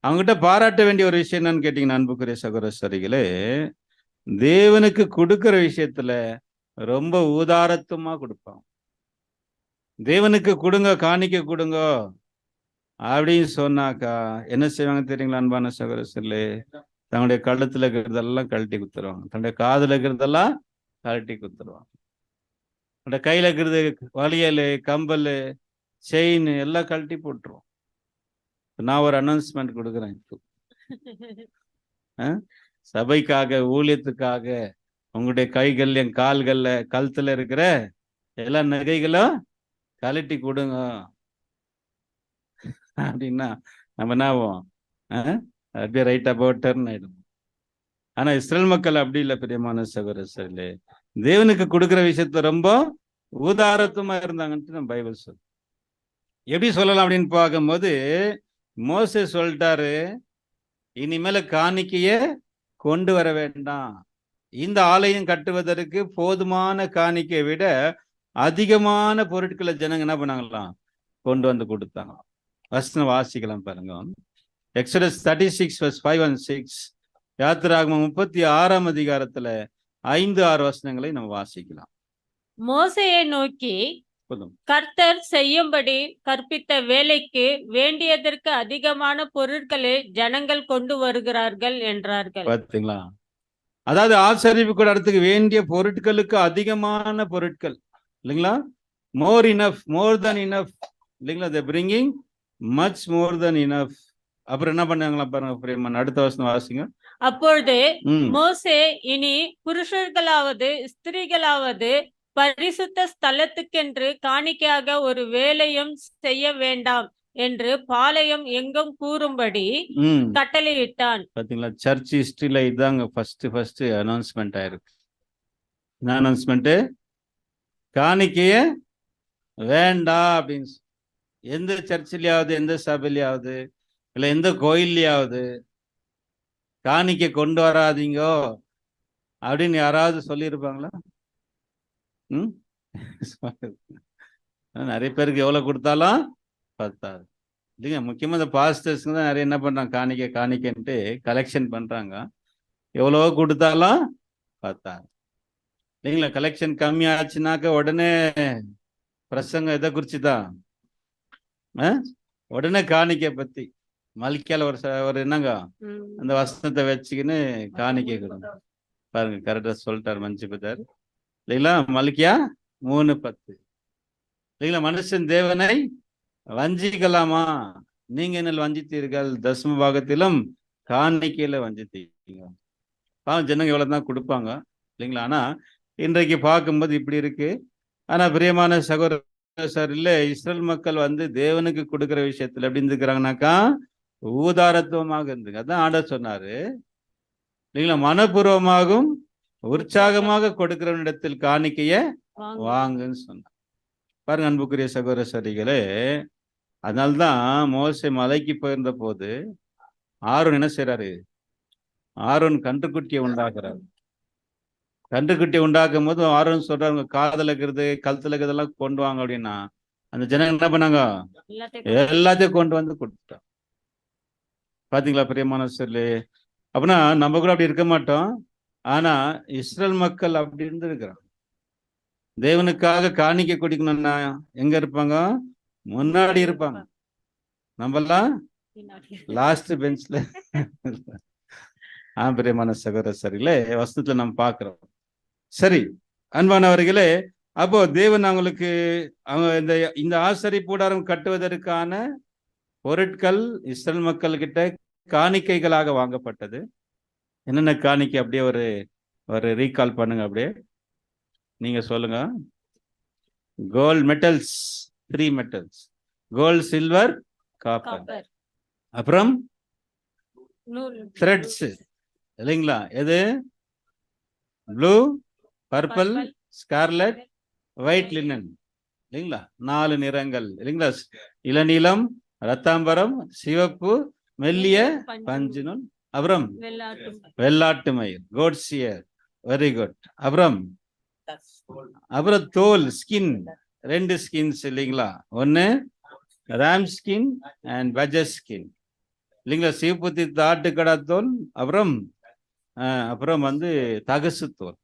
அவங்ககிட்ட பாராட்ட வேண்டிய ஒரு விஷயம் என்னன்னு கேட்டீங்கன்னா, அன்புக்குரிய சகோதர சரிகளே, தேவனுக்கு கொடுக்கிற விஷயத்துல ரொம்ப உதாரத்துவமா கொடுப்பாங்க. தேவனுக்கு கொடுங்க, காணிக்க கொடுங்க அப்படின்னு சொன்னாக்கா என்ன செய்வாங்க தெரியுங்களா? அன்பான சகோதரர்களே, தன்னுடைய கழுத்துல இருக்கிறதெல்லாம் கழட்டி குத்துருவாங்க, தன்னுடைய காதுல இருக்கிறதெல்லாம் கழட்டி குத்துருவாங்க, தன்னுடைய கையில இருக்கிறது வளையல், கம்பல், செயின் எல்லாம் கழட்டி போட்டுருவோம். நான் ஒரு அனௌன்ஸ்மெண்ட் கொடுக்குறேன். சபைக்காக, ஊழியத்துக்காக உங்களுடைய கைகள், என் கால்கள்ல, கழுத்துல இருக்கிற எல்லா நகைகளும் கழட்டி கொடுங்க அப்படின்னா நம்ம என்ன ஆகும்? அப்படியே ரைட் அபவுட் டர்ன் ஆயிடும். ஆனா இஸ்ரேல் மக்கள் அப்படி இல்லை பிரியமான சகோதரர்களே. தேவனுக்கு கொடுக்குற விஷயத்த ரொம்ப உதாரத்துவமா இருந்தாங்கன்ட்டு நம்ம பைபிள் சொல். எப்படி சொல்லலாம் அப்படின்னு பார்க்கும்போது, மோசே சொல்லிட்டாரு, இனிமேல காணிக்கைய கொண்டு வர வேண்டாம், இந்த ஆலயம் கட்டுவதற்கு போதுமான காணிக்கையை விட அதிகமான பொருட்களை ஜனங்க என்ன பண்ணாங்களாம்? கொண்டு வந்து கொடுத்தாங்க. வசனம் வாசிக்கலாம் பாருங்க. Exodus 36 verse 5 and 6. யாத்திராகமம் 36ஆம் அதிகாரத்துல 5-6 வசனங்களை நம்ம வாசிக்கலாம். மோசேயை நோக்கி, போதும். கர்த்தர் செய்யும்படி கற்பித்த வேலைக்கு வேண்டியதற்கு அதிகமான பொருட்களை ஜனங்கள் கொண்டு வருகிறார்கள் என்றார்கள். பாத்தீங்களா? அதாவது ஆசரிப்பு கூடாரத்துக்கு வேண்டிய பொருட்களுக்கு அதிகமான பொருட்கள் இல்லைங்களா? மோர் இனஃப், மோர் தென் இனஃப் இல்லைங்களா? they bringing much more than enough. அப்புறம் என்ன பண்ணாங்களா பாருங்க பிரியமான, அடுத்த வசனம் வாசிங்க. அப்பொழுது மோசே, இனி புருஷர்களாவது ஸ்திரீகளாவது பரிசுத்த ஸ்தலத்துக்கென்று காணிக்கையாக ஒரு வேலையும் செய்ய வேண்டாம் என்று பாளையம் எங்கும் கூறும்படி கட்டளையிட்டான். பாத்தீங்களா? சர்ச் ஹிஸ்டரியில இதாங்க ஃபர்ஸ்ட் அனௌன்ஸ்மெண்ட் ஆயிருக்கு. என்ன அனௌன்ஸ்மெண்ட்? காணிக்கைய வேண்டாம் அப்படின்னு. எந்த சர்ச்சிலையாவது, எந்த சபையிலையாவது, இல்லை எந்த கோயில்லையாவது காணிக்கை கொண்டு வராதீங்கோ அப்படின்னு யாராவது சொல்லியிருப்பாங்களா? நிறைய பேருக்கு எவ்வளவு கொடுத்தாலும் பத்தாது இல்லைங்க. முக்கியமா இந்த பாஸ்டர்ஸ்க்கு தான் நிறைய என்ன பண்றாங்க, காணிக்கைன்ட்டு கலெக்ஷன் பண்றாங்க. எவ்வளவோ கொடுத்தாலும் பத்தாது இல்லைங்களா? கலெக்ஷன் கம்மி ஆச்சுனாக்க உடனே பிரசங்கம் எதை குறிச்சுதான், உடனே காணிக்கை பத்தி மல்கியால ஒரு என்னங்க அந்த வசனத்தை வச்சுக்கின்னு காணிக்கை கொடுங்க. பாருங்க, கரெக்டா சொல்லிட்டார் மஞ்சு பத்தார் இல்லைங்களா? மல்கியா 3:10 இல்லைங்களா? மனுஷன் தேவனை வஞ்சிக்கலாமா? நீங்க என்ன வஞ்சித்தீர்கள்? தசம பாகத்திலும் காணிக்கையில வஞ்சித்தீங்க. பாவம், ஜனங்க எவ்வளவுதான் கொடுப்பாங்க இல்லைங்களா? ஆனா இன்றைக்கு பார்க்கும்போது இப்படி இருக்கு. ஆனா பிரியமான சகோதரர் இல்ல, இஸ்ரேல் மக்கள் தேவனுக்கு கொடுக்கிற விஷயத்துல எப்படி இருந்துக்கிறாங்கனாக்கா ஊதாரத்துவமாக இருந்துங்க. அதான் ஆண்டவர் சொன்னாரு இல்லைங்களா? மனப்பூர்வமாகவும் உற்சாகமாக கொடுக்கிறவனிடத்தில் காணிக்கைய வாங்குன்னு சொன்னார். பாருங்க அன்புக்குரிய சகோதர சரிகளே, அதனால்தான் மோசே மலைக்கு போயிருந்த போது ஆரோன் என்ன செய்யறாரு? ஆரோன் கன்றுக்குட்டியை உண்டாக்குறாரு. கன்றுக்குட்டியை உண்டாக்கும் போது ஆரோன் சொல்றாங்க, காதல இருக்கிறது, கழுத்துல இருக்கிறதெல்லாம் கொண்டு வாங்க அப்படின்னா, அந்த ஜனங்க என்ன பண்ணாங்க? எல்லாத்தையும் கொண்டு வந்து கொடுத்துட்டான். பாத்தீங்களா பிரியமான சொல்லு? அப்படின்னா நம்ம கூட அப்படி இருக்க மாட்டோம். ஆனா இஸ்ரேல் மக்கள் அப்படி இருந்திருக்கிறாங்க. தேவனுக்காக காணிக்கை கொடுக்கணும்னா எங்க இருப்பாங்க? முன்னாடி இருப்பாங்க. நம்மெல்லாம் லாஸ்ட் பெஞ்ச்ல. பிரியமான சகோதர சரியில்லை, வசனத்துல நம்ம பார்க்கிறோம். சரி அன்பானவர்களே, அப்போ தேவன் அவங்களுக்கு இந்த ஆசரிப்பு கூடாரம் கட்டுவதற்கான பொருட்கள் இஸ்ரேல் மக்கள் கிட்ட காணிக்கைகளாக வாங்கப்பட்டது. என்னென்ன காணிக்கை அப்படியே ஒரு ரீகால் பண்ணுங்க. அப்படியே நீங்க சொல்லுங்க. Gold metals, 3 metals, gold, silver, copper. அப்புறம் த்ரெட்ஸ் இல்லைங்களா? எது? Blue, purple, scarlet, white linen இல்லைங்களா? 4 நிறங்கள் இல்லைங்களா? இளநீலம், ரத்தாம்பரம், சிவப்பு, மெல்லிய பஞ்சு நூல், அப்புறம் வெள்ளாட்டு மயிர், கோட்சியர். Very good. அப்புறம் தோல், ஸ்கின், 2 ஸ்கின்ஸ் இல்லைங்களா? ஒன்னு ராம் ஸ்கின் அண்ட் பஜர் ஸ்கின் இல்லைங்களா? சிவப்புத்தி ஆட்டுக்கடா தோல், அப்புறம் தகசு தோல்,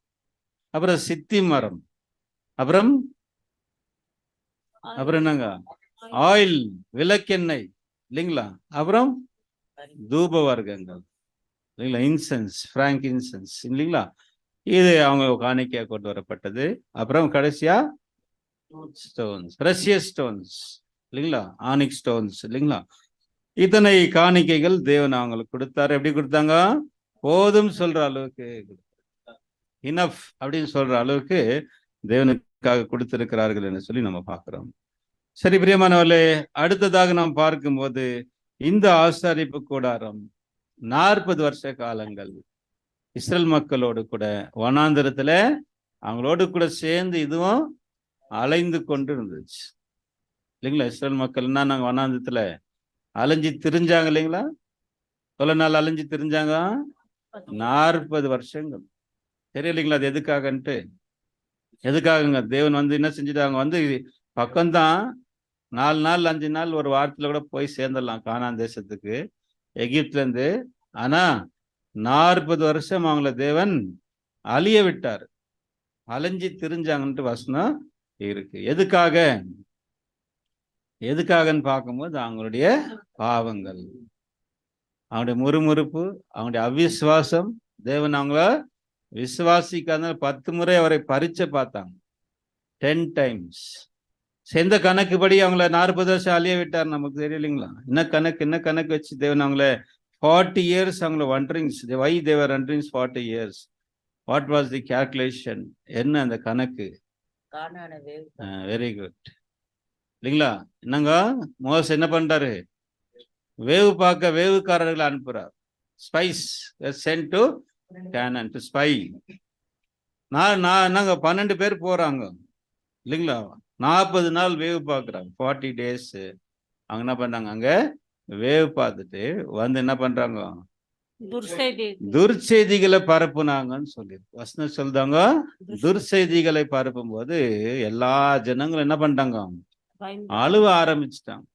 அப்புறம் சித்தி மரம், அப்புறம் என்னங்க? ஆயில், விளக்கெண்ணெய் இல்லைங்களா? அப்புறம் தூப வர்க்கங்கள் இல்லைங்களா? இன்சென்ஸ், பிராங்க் இன்சென்ஸ் இல்லைங்களா? இது அவங்க காணிக்கையா கொண்டு வரப்பட்டது. அப்புறம் கடைசியா ஸ்டோன்ஸ், பிரஷியஸ் ஸ்டோன்ஸ் இல்லைங்களா? ஆனிக் ஸ்டோன்ஸ் இல்லைங்களா? இத்தனை காணிக்கைகள் தேவன் அவங்களுக்கு கொடுத்தாரு. எப்படி கொடுத்தாங்க? போதும் சொல்ற அளவுக்கு, இனஃப் அப்படின்னு சொல்ற அளவுக்கு தேவனுக்காக கொடுத்திருக்கிறார்கள் என்று சொல்லி நம்ம பார்க்கிறோம். சரி பிரியமானவர்களே, அடுத்ததாக நாம் பார்க்கும்போது இந்த ஆசரிப்பு கூடாரம் 40 வருஷ காலங்கள் இஸ்ரேல் மக்களோடு கூட வனாந்திரத்துல அவங்களோடு கூட சேர்ந்து இதுவும் அலைந்து கொண்டு இருந்துச்சு இல்லைங்களா? இஸ்ரேல் மக்கள்னா நாங்க வனாந்திரத்துல அலைஞ்சு திரிஞ்சாங்க இல்லைங்களா? எவ்வளவு நாள் அலைஞ்சு திரிஞ்சாங்க? 40 வருஷங்கள். தெரியலைங்களா அது எதுக்காகன்ட்டு? எதுக்காகங்க? தேவன் என்ன செஞ்சுட்டாங்க? பக்கம்தான், 4 நாள் 5 நாள் ஒரு வாரத்துல கூட போய் சேர்ந்துடலாம் கானான் தேசத்துக்கு எகிப்துல இருந்து. ஆனா 40 வருஷம் அவங்கள தேவன் அழிய விட்டார். அலைஞ்சி திரிஞ்சாங்கன்ட்டு வசனம் இருக்கு. எதுக்காகன்னு பார்க்கும்போது அவங்களுடைய பாவங்கள், அவங்களுடைய முறுமுறுப்பு, அவங்களுடைய அவிசுவாசம். தேவன் அவங்கள விசுவாசிக்காத 10 முறை அவரை பரீட்சை பார்த்தாங்க, 10 times. எந்த கணக்குப்படி அவங்கள 40 வருஷம் அழிய விட்டார் நமக்கு தெரியலைங்களா? என்ன கணக்கு வச்சு தேவன் அவங்கள 40 years அவங்கள wondering why they were wondering 40 years. What was the calculation? என்ன அந்த கணக்கு? வெரி குட் இல்லைங்களா? என்னங்க மோசே என்ன பண்றாரு? வேவுக்காரர்களை அனுப்புறார். Spies sent to Canaan to spy. நாங்க 12 பேர் போறாங்க இல்லைங்களா? 40 நாள் வேவு பார்க்குறாங்க, 40 days. அவங்க என்ன பண்றாங்க? அங்க வேவு பார்த்துட்டு வந்து என்ன பண்றாங்க? துர்செய்திகளை பரப்புனாங்கன்னு சொல்லி வசனம் சொல்றாங்க. துர்செய்திகளை பரப்பும் போது எல்லா ஜனங்களும் என்ன பண்ணிட்டாங்க? அழுவ ஆரம்பிச்சுட்டாங்க.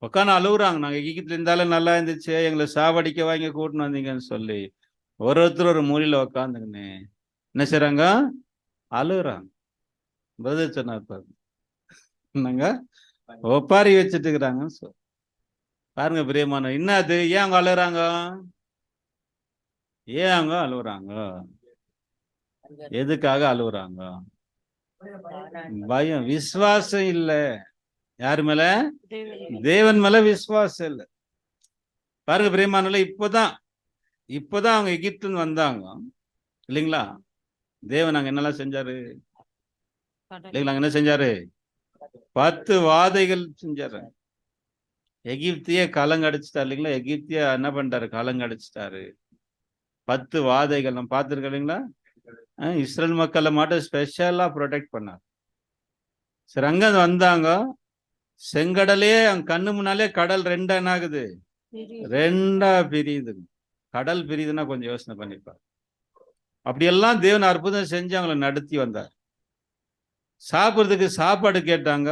உட்காந்து அழுகுறாங்க. நாங்க எகிப்துல இருந்தாலும் நல்லா இருந்துச்சு, எங்களை சாவடிக்க வாங்கி கூட்டின்னு வந்தீங்கன்னு சொல்லி ஒருத்தர் ஒரு மூலையில உக்காந்துங்கன்னு என்ன செய்றாங்க? அழுகுறாங்க. பிரதர் சொன்னார் பாருங்க, என்னங்க ஒப்பாரி வச்சுட்டு இருக்கிறாங்கன்னு சொல்லி பாருங்க பிரியமான. என்னது? ஏன் அவங்க அழுகுறாங்க? எதுக்காக அழுகுறாங்க? பயம், விசுவாசம் இல்ல. யாரு மேல? தேவன் மேல விசுவாசம் இல்ல. பாருங்க பிரியமான, இப்பதான் அவங்க எகிப்துன்னு வந்தாங்க இல்லைங்களா? தேவன் அங்க என்னெல்லாம் செஞ்சாரு இல்லைங்களா? என்ன செஞ்சாரு? 10 வாதைகள் செஞ்சாரு. எகிப்திய கலங்கடிச்சிட்டாரு இல்லைங்களா? எகிப்திய என்ன பண்ணிட்டாரு? கலங்கடிச்சிட்டாரு. 10 வாதைகள் நம்ம பார்த்துருக்கோம் இல்லைங்களா? இஸ்ரேல் மக்களை மட்டும் ஸ்பெஷலா ப்ரொடெக்ட் பண்ணார். சரி, அங்க வந்தாங்க. செங்கடலே அவங்க கண்ணு முன்னாலே கடல் 2 என்ன ஆகுது? 2 பிரியுது. கடல் பிரியுதுன்னா கொஞ்சம் யோசனை பண்ணிப்பார். அப்படியெல்லாம் தேவன் அற்புதம் செஞ்சு அவங்களை நடத்தி வந்தார். சாப்பிட்றதுக்கு சாப்பாடு கேட்டாங்க,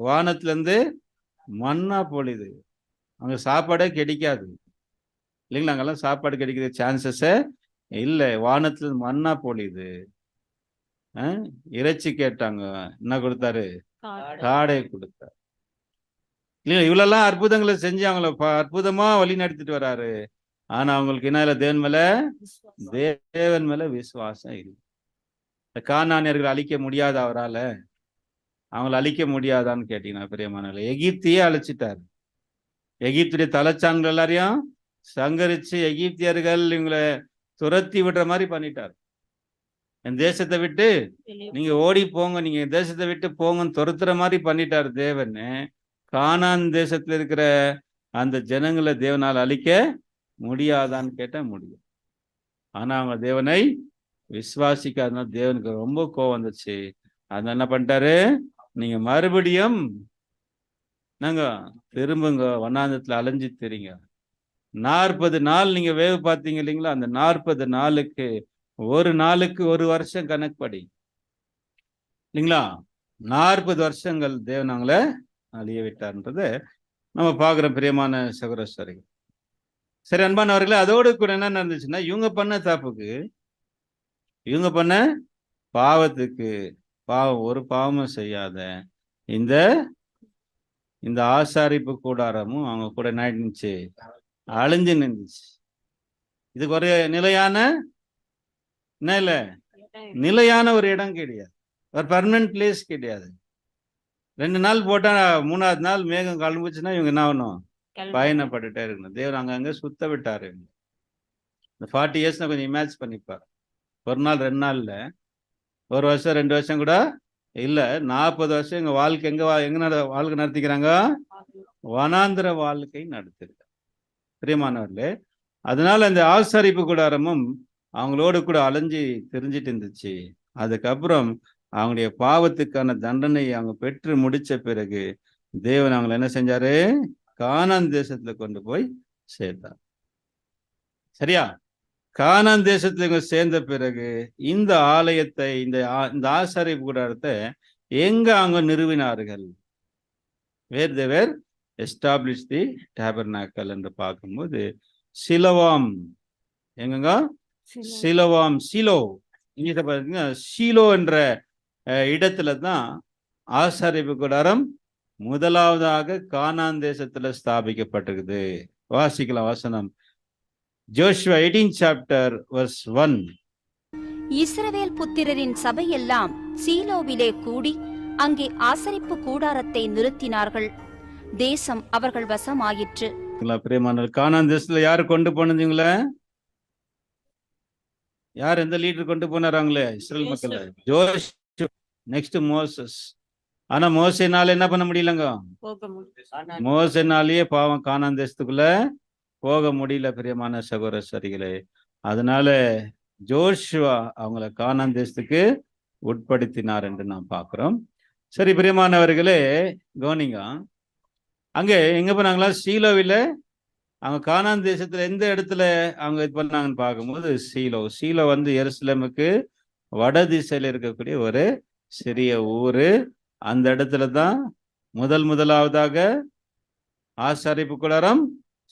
வானத்துல இருந்து மண்ணா பொழிது. அங்க சாப்பாடே கிடைக்காது இல்லைங்களா? அங்கெல்லாம் சாப்பாடு கிடைக்கிற சான்சஸே இல்லை. வானத்துல மண்ணா பொழிது. இறைச்சி கேட்டாங்க, என்ன கொடுத்தாரு? காடை கொடுத்தாரு. இல்லைங்களா? இவ்வளெல்லாம் அற்புதங்களை செஞ்சு அவங்கள அற்புதமா வழி நடத்திட்டு வராரு. ஆனா அவங்களுக்கு என்ன இல்லை? தேவன் மேல விசுவாசம் இல்லை. கானானியர்கள் அழிக்க முடியாத அவரால? அவங்களை அழிக்க முடியாதான்னு கேட்டீங்கன்னா பிரியமானவர்களே, எகிப்தியே அழிச்சிட்டாரு. எகிப்துடைய தலைச்சான்கள் எல்லாரையும் சங்கரிச்சு எகிப்தியர்கள் இவங்களை துரத்தி விடுற மாதிரி பண்ணிட்டார். என் தேசத்தை விட்டு நீங்க ஓடி போங்க, நீங்க தேசத்தை விட்டு போங்கன்னு துரத்துற மாதிரி பண்ணிட்டார் தேவன். கானான் தேசத்துல இருக்கிற அந்த ஜனங்களை தேவனால் அழிக்க முடியாதான்னு கேட்டா முடியும். ஆனா அவங்க தேவனை விசுவாசிக்காதனால தேவனுக்கு ரொம்ப கோவம் வந்துச்சு. அதனால என்ன பண்ணிட்டாரு? நீங்க மறுபடியும் நாங்க திரும்புங்க, வண்ணாந்தத்துல அலைஞ்சு தெரியுங்க. 40 நாள் நீங்க வேவு பார்த்தீங்க இல்லைங்களா? அந்த 40 நாளுக்கு ஒரு நாளுக்கு 1 வருஷம் கணக்குப்படி இல்லைங்களா? 40 வருஷங்கள் தேவன் அவங்கள அழிய விட்டார்ன்றத நம்ம பார்க்குறோம் பிரியமான சகோதரர்கள். சரி அன்பானவர்களே, அதோடு கூட என்ன நடந்துச்சுன்னா, இவங்க பண்ண தப்புக்கு, இவங்க பண்ண பாவத்துக்கு, ஒரு பாவமும் செய்யாத இந்த ஆசாரிப்பு கூடாரமும் அவங்க கூட என்ன இருந்துச்சு? அழிஞ்சு நின்றுச்சு. இதுக்கு ஒரு நிலையான ஒரு இடம் கிடையாது, ஒரு பர்மனன்ட் பிளேஸ் கிடையாது. 2 நாள் போட்டா 3ஆவது நாள் மேகம் கிளம்புச்சுன்னா இவங்க என்ன ஆகணும்? பயணப்பட்டுட்டே இருக்கணும். தேவன் அங்கங்க சுத்த விட்டாரு. இந்த 40 years கொஞ்சம் இமேஜ் பண்ணிப்பார். 1 நாள் 2 நாள்ல 1 வருஷம் 2 வருஷம் கூட இல்ல, 40 வருஷம் எங்க வாழ்க்கை எங்க வாழ்க்கை நடத்திக்கிறாங்க? வனாந்திர வாழ்க்கை நடத்திருக்க பிரியமானவர்களே. அதனால இந்த ஆசாரிப்பு கூடாரமும் அவங்களோடு கூட அலைஞ்சி தெரிஞ்சிட்டு இருந்துச்சு. அதுக்கப்புறம் அவங்களுடைய பாவத்துக்கான தண்டனையை அவங்க பெற்று முடிச்ச பிறகு தேவன் அவங்களை என்ன செஞ்சாரு? கானான் தேசத்துல கொண்டு போய் சேர்த்தார். சரியா? கானான் தேசத்துல இவங்க சேர்ந்த பிறகு இந்த ஆலயத்தை, இந்த ஆசாரிப்பு கூடாரத்தை எங்க அவங்க நிறுவினார்கள்? வேர் தே வேர் எஸ்டாப்ளிஷ் தி டேபர்நாக்கல் என்று பார்க்கும்போது சிலோவாம், எங்கங்க? சிலோவாம், சீலோ. இங்க பாத்தீங்கன்னா சீலோ என்ற இடத்துல தான் ஆசாரிப்பு கூடாரம் முதலாவதாக கானான் தேசத்துல ஸ்தாபிக்கப்பட்டிருக்குது. வாசிக்கலாம் வசனம். Joshua 18 chapter verse 1. இஸ்ரவேல் புத்திரரின் சபையெல்லாம் சீலோவிலே கூடி அங்கே ஆசரிப்பு கூடாரத்தை நிறுத்தினார்கள். தேசம் அவர்கள் வசமாயிற்று. பிரியமானவர்களே, கானான் தேசத்துல யாரு கொண்டு போனதுங்களா? யார் எந்த லீடர் கொண்டு போனாராங்களே இஸ்ரேல் மக்களை? ஜோஷ். Next Moses. ஆனா மோசேனால என்ன பண்ண முடியலங்க? மோசேனாலேயே பாவம் கானான் தேசத்துக்குள்ள போக முடியல பிரியமான சகோதர சரிகளே. அதனால ஜோஷுவா அவங்கள கானான் தேசத்துக்கு உட்படுத்தினார் என்று நாம் பார்க்கிறோம். சரி பிரியமானவர்களே, கவனிங்க. அங்க எங்க போனாங்களா? சீலோவில. அவங்க கானான் தேசத்துல எந்த இடத்துல அவங்க இது பண்ணாங்கன்னு பார்க்கும்போது சீலோ. சீலோ வந்து எருசலேமுக்கு வட திசையில இருக்கக்கூடிய ஒரு சிறிய ஊரு. அந்த இடத்துல தான் முதலாவதாக ஆசாரிப்பு கூடாரம்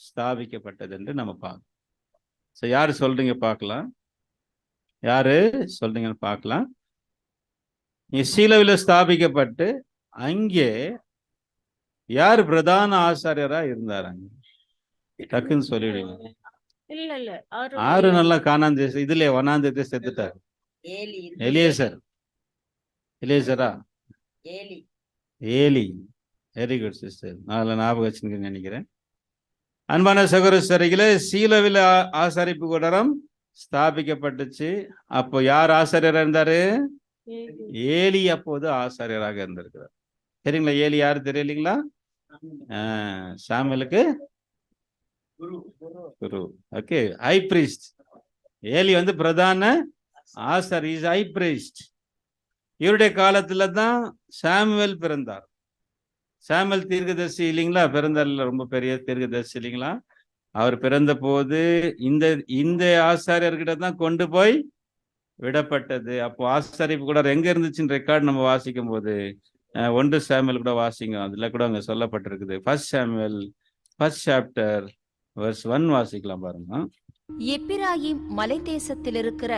ஸ்தாபிக்கப்பட்டது என்று நம்ம பார்க்கணும். சரி, யாரு சொல்றீங்க பார்க்கலாம்? யாரு சொல்றீங்கன்னு பார்க்கலாம். சீலோவில் ஸ்தாபிக்கப்பட்டு அங்கே யார் பிரதான ஆசாரியரா இருந்தாராங்க? டக்குன்னு சொல்லிடுங்க. ஆறு நல்லா கானான் தேசம் இதுல வனாந்தத்தை செத்துட்டாரு. எலியேசர். எலியேசரா? ஏலி. Very good sister. நான் ஞாபகம் வச்சுன்னு நினைக்கிறேன். அன்பான சகோதரர்களே, சீலோவில் ஆசாரிப்பு கூடாரம் ஸ்தாபிக்கப்பட்டுச்சு. அப்போ யார் ஆசாரியரா இருந்தாரு? ஏலி அப்போது ஆசாரியராக இருந்திருக்கிறார். சரிங்களா? ஏலி யாரு தெரியலீங்களா? சாமுவேலுக்கு குரு. Okay, high priest. ஏலி வந்து பிரதான ஆசாரி, இஸ் ஹை பிரீஸ்ட். இவருடைய காலத்துல தான் சாமுவேல் பிறந்தார். சாமுவேல் தீர்க்கதரிசி இல்லைங்களா? பிறந்தார், ரொம்ப பெரிய தீர்க்கதரிசி இல்லைங்களா? அவர் பிறந்த போது இந்த ஆசாரியர்கிட்ட தான் கொண்டு போய் விடப்பட்டது. அப்போ ஆசாரிப்பு கூட எங்க இருந்துச்சுன்னு ரெக்கார்டு நம்ம வாசிக்கும் போது 1 சாமுவேல் கூட வாசிங்க. அதுல கூட அங்க சொல்லப்பட்டிருக்குது. 1 சாமுவேல் 1 சாப்டர் verse 1 வாசிக்கலாம் பாருங்க. எப்பிராயிம் மலை தேசத்தில் இருக்கிற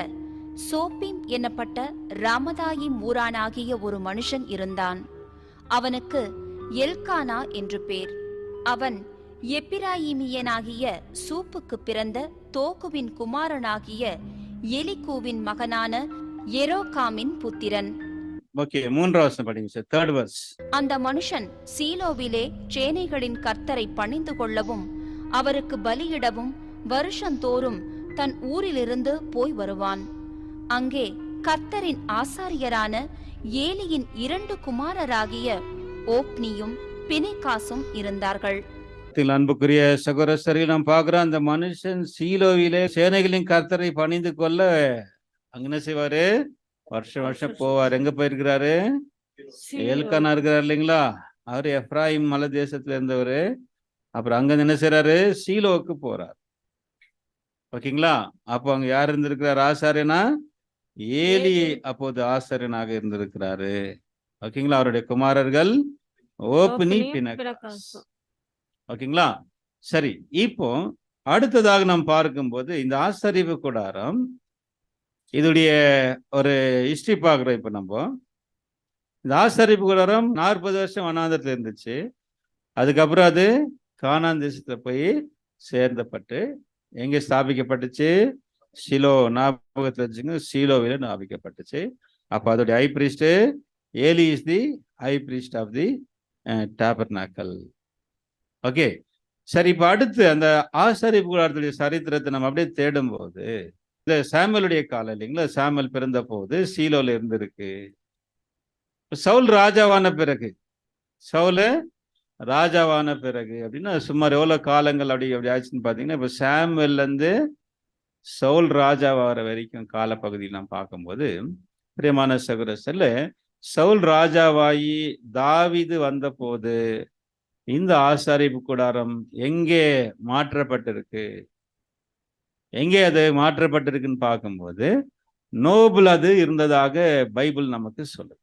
சோப்பிம் என்னப்பட்ட ராமதாயிம் ஊரானாகிய ஒரு மனுஷன் இருந்தான். அவனுக்கு எல்கானா என்று பேர். அவன் எப்பிராயிமியனாகிய சூப்புக்கு பிறந்த தோகுவின் குமாரனாகிய எலிகூவின் மகனான எரோகாமின் புத்திரன். ஓகே, 3 வசனம் படிங்க சார். 3rd verse. அந்த மனுஷன் சீலோவிலே சேனைகளின் கர்த்தரை பணிந்து கொள்ளவும் அவருக்கு பலியிடவும் வருஷந்தோறும் தன் ஊரிலிருந்து போய் வருவான். அங்கே கர்த்தரின் ஆசாரியரான ஏலியின் 2 குமாரராகிய ஓப்னியும் பினெகாசும் இருந்தார்கள். அன்புக்குரிய சகோதரரை நாம் பார்க்கிறோம். அந்த மனுஷன் சீலோவிலே சேனைகளின் கர்த்தரை பணிந்து கொள்ள அங்க என்ன செய்வாரு? வருஷம் போவார். எங்க போயிருக்கிறாரு? எல்கானா இருக்கிறார் இல்லைங்களா? அவரு எப்ராயிம் மலை தேசத்துல இருந்தவரு. அப்புறம் அங்க என்ன செய்யறாரு? சீலோவுக்கு போறார். ஓகேங்களா? அப்போ அங்க யார் இருந்திருக்கிறார்? ஆசாரியனா ஏலி அப்போது ஆசாரியனாக இருந்திருக்கிறாரு. ஓகேங்களா? அவருடைய குமாரர்கள் ஓப்னி, பினெகாஸ். ஓகேங்களா? சரி, இப்போ அடுத்ததாக நாம் பார்க்கும்போது இந்த ஆசாரிப்பு கூடாரம் இதோடைய ஒரு ஹிஸ்டரி பார்க்குறோம். இப்போ நம்ம இந்த ஆசாரிப்பு கூடாரம் 40 வருஷம் வனாந்தரத்துல இருந்துச்சு. அதுக்கப்புறம் அது கானான் தேசத்துல போய் சேர்ந்தப்பட்டு எங்க ஸ்தாபிக்கப்பட்டுச்சு? சீலோ. ஞாபகத்துல வச்சுங்க, சீலோவில ஞாபகப்பட்டுச்சு. அப்ப அதோடைய high priest Eli is the high priest of the tabernacle. Okay, சரி. இப்ப அடுத்து அந்த ஆசாரிப்பு கூடாரத்துடைய சரித்திரத்தை நம்ம அப்படியே தேடும் போது இந்த சாமுவேலுடைய காலம் இல்லைங்களா? சாமுவேல் பிறந்த போது சீலோல இருந்திருக்கு. சவுல் ராஜாவான பிறகு அப்படின்னா சுமார் எவ்வளவு காலங்கள் அப்படி ஆச்சுன்னு பாத்தீங்கன்னா, இப்ப சாமுவேல்ல இருந்து சவுல் ராஜாவாகிற வரைக்கும் காலப்பகுதியில் நாம் பார்க்கும்போது பிரியமான சகோதரர்கள, சவுல் ராஜாவாயி தாவீது வந்த போது இந்த ஆசாரிப்பு கூடாரம் எங்கே மாற்றப்பட்டிருக்கு? எங்கே அது மாற்றப்பட்டிருக்குன்னு பார்க்கும்போது நோபுல் அது இருந்ததாக பைபிள் நமக்கு சொல்லுது.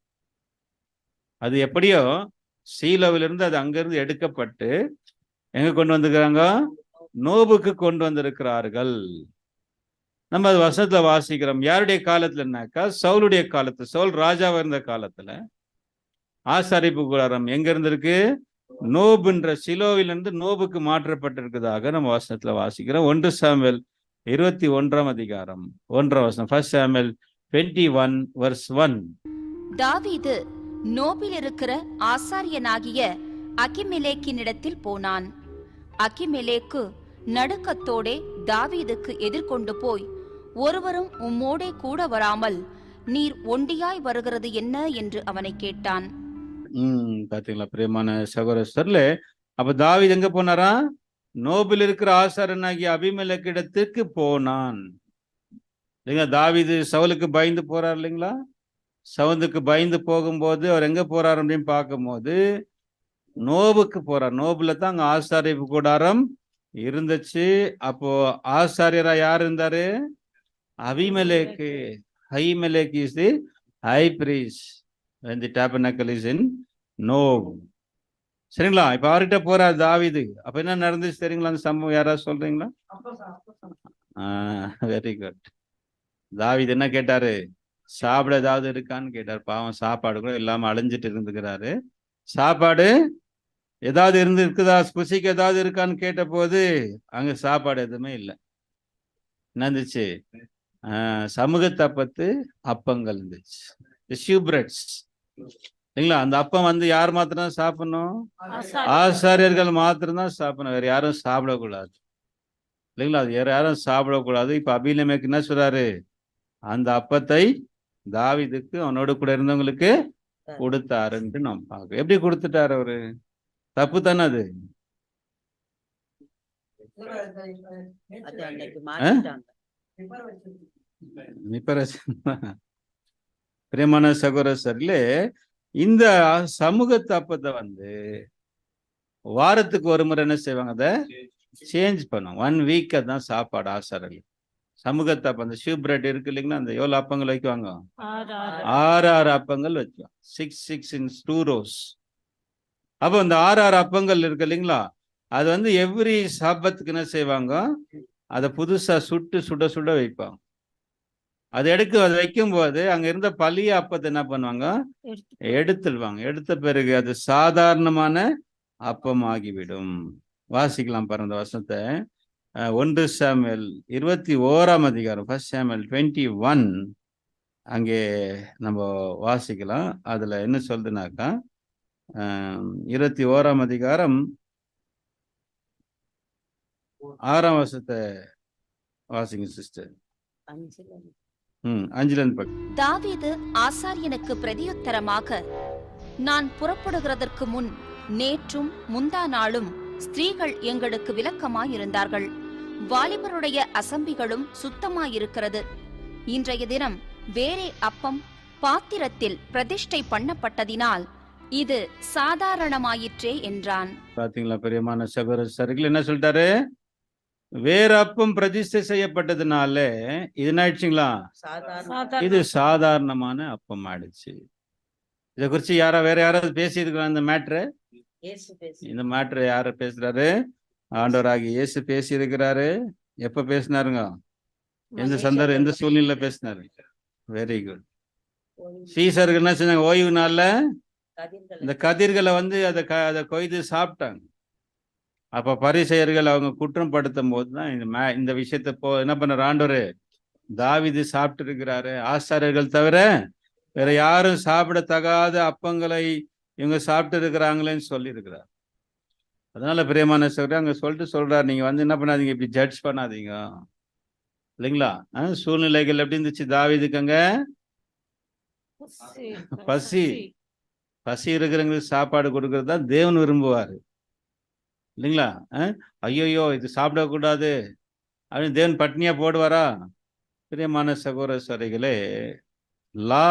அது எப்படியோ சீலோவிலிருந்து அது அங்கிருந்து எடுக்கப்பட்டு எங்க கொண்டு வந்திருக்கிறாங்க? நோபுக்கு கொண்டு வந்திருக்கிறார்கள். நம்ம அது வசனத்துல வாசிக்கிறோம். யாருடைய காலத்துலனாக்கா சவுலுடைய காலத்துல, சவுல் ராஜாவா இருந்த காலத்துல ஆசாரிப்பு கூடாரம் எங்க இருந்திருக்கு? நோபுன்ற சிலோவிலிருந்து நோபுக்கு மாற்றப்பட்டிருக்கிறதாக நம்ம வசனத்துல வாசிக்கிறோம். 1 சாமுவேல் 21 அதிகாரம் 1 வசனம். 1 சாமுவேல் 21 verse 1. தாவீது நோபில் இருக்கிற ஆசாரியனாகிய அகிமெலேக்கினிடத்தில் போனான். அகிமெலேக்கு நடுக்கத்தோடே தாவீதுக்கு எதிர்கொண்டு போய், ஒருவரும் உம்மோடே கூட வராமல் நீர் ஒண்டியாய் வருகிறது என்ன என்று அவனை கேட்டான். பாத்தீங்களா பிரியமான சகோதரர்ல, அப்ப தாவீது எங்க போனாரா? நோபில் இருக்கிற ஆசாரனாகிய அபிமெலேக்கிடத்திற்கு போனான். இல்லைங்களா? தாவீது சவுலுக்கு பயந்து போறார் இல்லைங்களா? சவுலுக்கு பயந்து போகும்போது அவர் எங்க போறார் அப்படின்னு பார்க்கும்போது நோபுக்கு போறார். நோபுல தான் அங்க ஆசாரிப்பு கூடாரம் இருந்துச்சு. அப்போ ஆசாரியரா யார் இருந்தாரு? Abimelech. Abimelech is the high priest when the tabernacle is in Nob. சரிங்களா? இப்ப அவர்கிட்ட போறார் தாவீது. அப்ப என்ன நடந்துச்சு தெரியுங்களா? அந்த சம்பவம் யாராவது சொல்றீங்களா? Very good. தாவீது என்ன கேட்டாரு? சாப்பிட ஏதாவது இருக்கான்னு கேட்டார். பாவம் சாப்பாடு கூட இல்லாம அழிஞ்சிட்டு இருந்துக்கிறாரு. சாப்பாடு ஏதாவது இருக்குதா, குசிக்கு ஏதாவது இருக்கான்னு கேட்ட போது அங்க சாப்பாடு எதுவுமே இல்லை. என்ன இருந்துச்சு? சமூகத்தப்பத்து அப்பங்கள் இருந்துச்சு, ஷூபிரெட்ஸ் இல்லைங்களா? அந்த அப்பம் வந்து யார் மாத்திரம் சாப்பிடணும்? ஆசாரியர்கள் மாத்திரம்தான் சாப்பிடணும், வேற யாரும் சாப்பிடக்கூடாது இல்லைங்களா? அது வேற யாரும் சாப்பிடக்கூடாது. இப்ப அபிமெலேக்கு என்ன சொல்றாரு? அந்த அப்பத்தை தாவீதுக்கு அவனோடு கூட இருந்தவங்களுக்கு கொடுத்தாருன்ட்டு நம்ம பார்க்க. எப்படி கொடுத்துட்டாரு அவரு? தப்பு தானே அது. பிரியமான சகோதரர்களே, இந்த சமூக தப்பத்தை வந்து வாரத்துக்கு ஒரு முறை என்ன செய்வாங்க? அதை சேஞ்ச் பண்ணுவாங்க. 1 week தான் சாப்பாடு ஆசாரர்கள். சமூகத்தப்ப அந்த ஷூ பிரெட் இருக்கு இல்லைங்களா? அந்த எவ்வளவு அப்பங்கள் வைக்குவாங்க? 6 அப்பங்கள் வைக்குவாங்க. 6 in 2 rows. அப்போ அந்த 6 அப்பங்கள் இருக்கு இல்லைங்களா? அது வந்து எவ்ரி சாபத்துக்கு என்ன செய்வாங்க? அதை புதுசா சுட சுட வைப்பாங்க. அதை வைக்கும் போது அங்க இருந்த பழைய அப்பத்தை என்ன பண்ணுவாங்க? எடுத்துடுவாங்க. எடுத்த பிறகு அது சாதாரணமான அப்பம் ஆகிவிடும். வாசிக்கலாம் பாருங்க அந்த வசனத்தை. 1 சாமுவேல் 21 அதிகாரம் 1 சாமுவேல் 21 அங்கே நம்ம வாசிக்கலாம். அதுல என்ன சொல்றதுனாக்கா 21 அதிகாரம் 6 வசனத்தை வாசிங்க சிஸ்டர். 5 தாவீது ஆசாரியனுக்கு பிரதியுத்தரமாக, நான் புறப்படுகிறதற்கு முன் நேற்றும் முந்தா நாளும் ஸ்திரீகள் எங்களுக்கு விலக்கமாயிருந்தார்கள். வாலிபருடைய அசம்பிகளும் சுத்தமாயிருக்கிறது. இன்றைய தினம் வேறே அப்பம் பாத்திரத்தில் பிரதிஷ்டை பண்ணப்பட்டதினால் இது சாதாரணமாயிற்றே என்றான். பாத்தீங்களா பிரியமான சகோதரர்கள், என்ன சொல்லிட்டாரு? வேற அப்பம் பிரதிஷ்டை செய்யப்பட்டதுனால இது என்ன ஆயிடுச்சுங்களா? இது சாதாரணமான அப்பம் ஆயிடுச்சு. இதை குறிச்சு வேற யாராவது பேசி இருக்கிறாங்க? இந்த மேட்ரு, இந்த மேட்ரு யார பேசுறாரு? ஆண்டவராகிய இயேசு பேசி இருக்கிறாரு. எப்ப பேசினாருங்க? எந்த சூழ்நிலையில பேசினாரு? Very good. சீசர்கள் என்ன செஞ்சாங்க? ஓய்வு நாள்ல இந்த கதிர்களை வந்து அதை கொய்து சாப்பிட்டாங்க. அப்ப பரிசேயர்கள் அவங்க குற்றம் படுத்தும் போதுதான் இந்த விஷயத்த என்ன பண்ண ஆண்டவரு? தாவீது சாப்பிட்டு இருக்கிறாரு. ஆசாரியர்கள் தவிர வேற யாரும் சாப்பிடத்தகாத அப்பங்களை இவங்க சாப்பிட்டு இருக்கிறாங்களேன்னு சொல்லி இருக்கிறார். அதனால பிரியமான சகோதரர் அங்க சொல்றாரு, நீங்க வந்து என்ன பண்ணாதீங்க, இப்படி ஜட்ஜ் பண்ணாதீங்க இல்லைங்களா? சூழ்நிலைகள் எப்படி இருந்துச்சு தாவீதுக்கு? அங்க பசி இருக்கிறவங்களுக்கு சாப்பாடு கொடுக்கறது தான் தேவன் விரும்புவாரு இல்லைங்களா? ஐயோயோ இது சாப்பிடக்கூடாது அப்படின்னு தேவன் பட்னியா போடுவாரா? பிரியமான சகோதர சகோதரிகளே, லா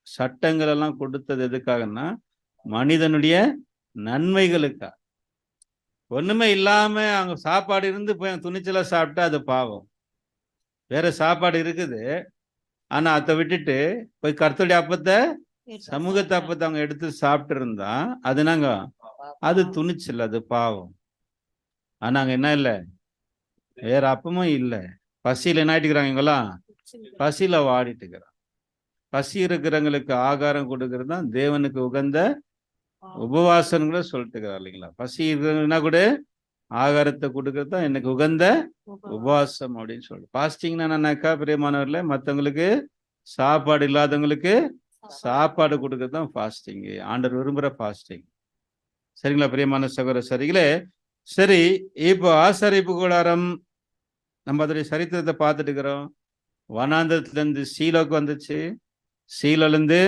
சட்டங்கள் எல்லாம் கொடுத்தது எதுக்காகன்னா மனிதனுடைய நன்மைகளுக்கா. ஒண்ணுமே இல்லாம அவங்க சாப்பாடு இருந்து போய் துணிச்சலா சாப்பிட்டா அது பாவம். வேற சாப்பாடு இருக்குது, ஆனா அதை விட்டுட்டு போய் கர்த்தருடைய அப்பத்தை, சமூகத்தை அப்பத்தை அவங்க எடுத்து சாப்பிட்டு இருந்தா அது நாங்க அது துணிச்சல், அது பாவம். ஆனா அங்க என்ன இல்லை? வேற அப்பமும் இல்லை, பசியில் என்ன ஆயிட்டுக்கிறாங்க இவங்கெல்லாம்? பசியில வாடிட்டு இருக்கிறாங்க. பசி இருக்கிறவங்களுக்கு ஆகாரம் கொடுக்கறது தான் தேவனுக்கு உகந்த உபவாசம் கூட சொல்லிட்டு இருக்கிறார் இல்லைங்களா? பசி இருக்கிறவங்கன்னா கூட ஆகாரத்தை கொடுக்கறது தான் எனக்கு உகந்த உபவாசம் அப்படின்னு சொல்லிட்டு. பாஸ்டிங்னா என்னன்னாக்கா பிரியமானவர்களே, மற்றவங்களுக்கு சாப்பாடு இல்லாதவங்களுக்கு சாப்பாடு கொடுக்கறது தான் ஃபாஸ்டிங். ஆண்டவர் விரும்புகிற ஃபாஸ்டிங். சரிங்களா பிரியமான சகோதர சரிகளே? சரி, இப்போ ஆசரிப்பு கூடாரம் நம்ம அதோடைய சரித்திரத்தை பார்த்துட்டு இருக்கிறோம். வனாந்தரத்திலிருந்து சீலோக்கு வந்துச்சு, சீலோலேருந்து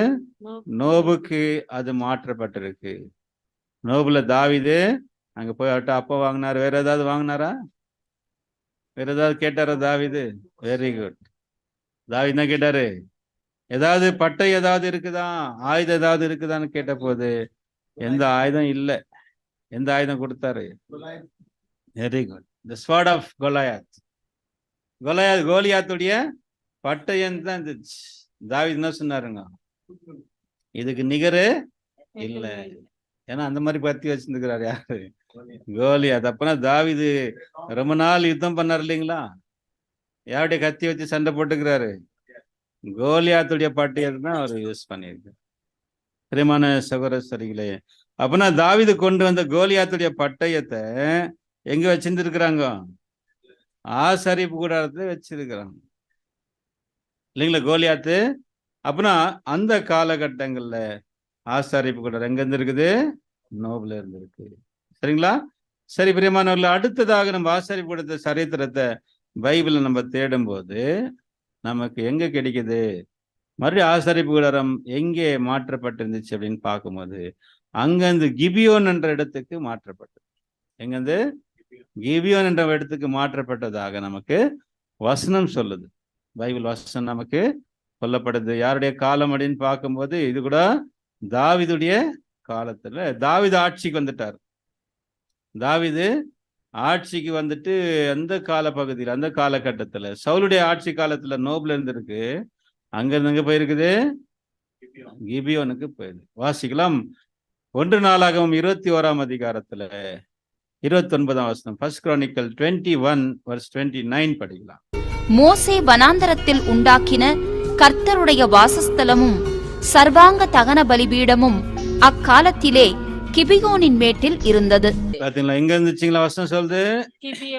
நோபுக்கு அது மாற்றப்பட்டிருக்கு. நோபுல தாவீது அங்க போய் அவர்கிட்ட அப்பா வாங்கினார். வேற ஏதாவது வாங்கினாரா? வேற ஏதாவது கேட்டாரா தாவீது? Very good. தாவீது என்ன கேட்டாரு? ஏதாவது பட்டை ஏதாவது இருக்குதா, ஆயுதம் ஏதாவது இருக்குதான்னு கேட்ட போது எந்த ஆயுதம் இல்லை. எந்த ஆயுதம் கொடுத்தாரு? Very good. The sword of Goliath. கோலியாத்துடைய பட்டயம் தான் இருந்துச்சு. தாவீது என்ன சொன்னாருங்க? இதுக்கு நிகரு இல்லை. ஏன்னா அந்த மாதிரி பத்தி வச்சிருந்துக்கிறாரு யாரு? கோலியாத். அப்பனா தாவீது ரொம்ப நாள் யுத்தம் பண்ணார் இல்லைங்களா? யாருடைய கத்தி வச்சு சண்டை போட்டுக்கிறாரு? கோலியாத்துடைய பட்டயத்தை தான் அவர் யூஸ் பண்ணியிருக்காரு. பிரியமான சகோதர சரிகளே, அப்பனா தாவீது கொண்டு வந்த கோலியாத்துடைய பட்டயத்தை எங்க வச்சிருந்துருக்கிறாங்க? ஆசரிப்பு கூடாரத்துல வச்சிருக்கிறாங்க இல்லைங்களா கோலியாத்து? அப்பனா அந்த காலகட்டங்கள்ல ஆசரிப்பு கூடாரம் எங்க இருந்து இருக்குது? நோபுல இருந்திருக்கு. சரிங்களா? சரி பிரியமானவர்கள், அடுத்ததாக நம்ம ஆசரிப்பு கூடாரத்தை சரித்திரத்தை பைபிளை நம்ம தேடும் போது நமக்கு எங்க கிடைக்குது? மறுபடியும் ஆசரிப்பு கூடாரம் எங்கே மாற்றப்பட்டிருந்துச்சு அப்படின்னு பார்க்கும்போது அங்கிருந்து கிபியோன் என்ற இடத்துக்கு மாற்றப்பட்டது. எங்கிருந்து? கிபியோன் என்ற இடத்துக்கு மாற்றப்பட்டதாக நமக்கு வசனம் சொல்லுது. பைபிள் வசனம் நமக்கு சொல்லப்படுது. யாருடைய காலம் அப்படின்னு பார்க்கும்போது இது கூட தாவீதுடைய காலத்துல தாவீது ஆட்சிக்கு வந்துட்டார். தாவீது ஆட்சிக்கு வந்துட்டு அந்த கால பகுதியில், அந்த காலகட்டத்துல சவுலுடைய ஆட்சி காலத்துல நோபுல இருந்திருக்கு. அங்க இருந்து எங்க போயிருக்குது? கிபியோனுக்கு போயிடுது. வாசிக்கலாம். 1 நாளாகமம் 21ஆம் அதிகாரத்துல 29ஆம் வசனம். 1 Chronicles 21:29 படிக்கலாம். மோசே வனாந்தரத்தில் உண்டாக்கின கர்த்தருடைய வாசஸ்தலமும் சர்வாங்க தகன பலிபீடமும் அக்காலத்திலே கிபியோனின் மேட்டில் இருந்தது. பாத்தீங்களா எங்க இருந்துச்சுங்களா? வசனம் சொல்லுது.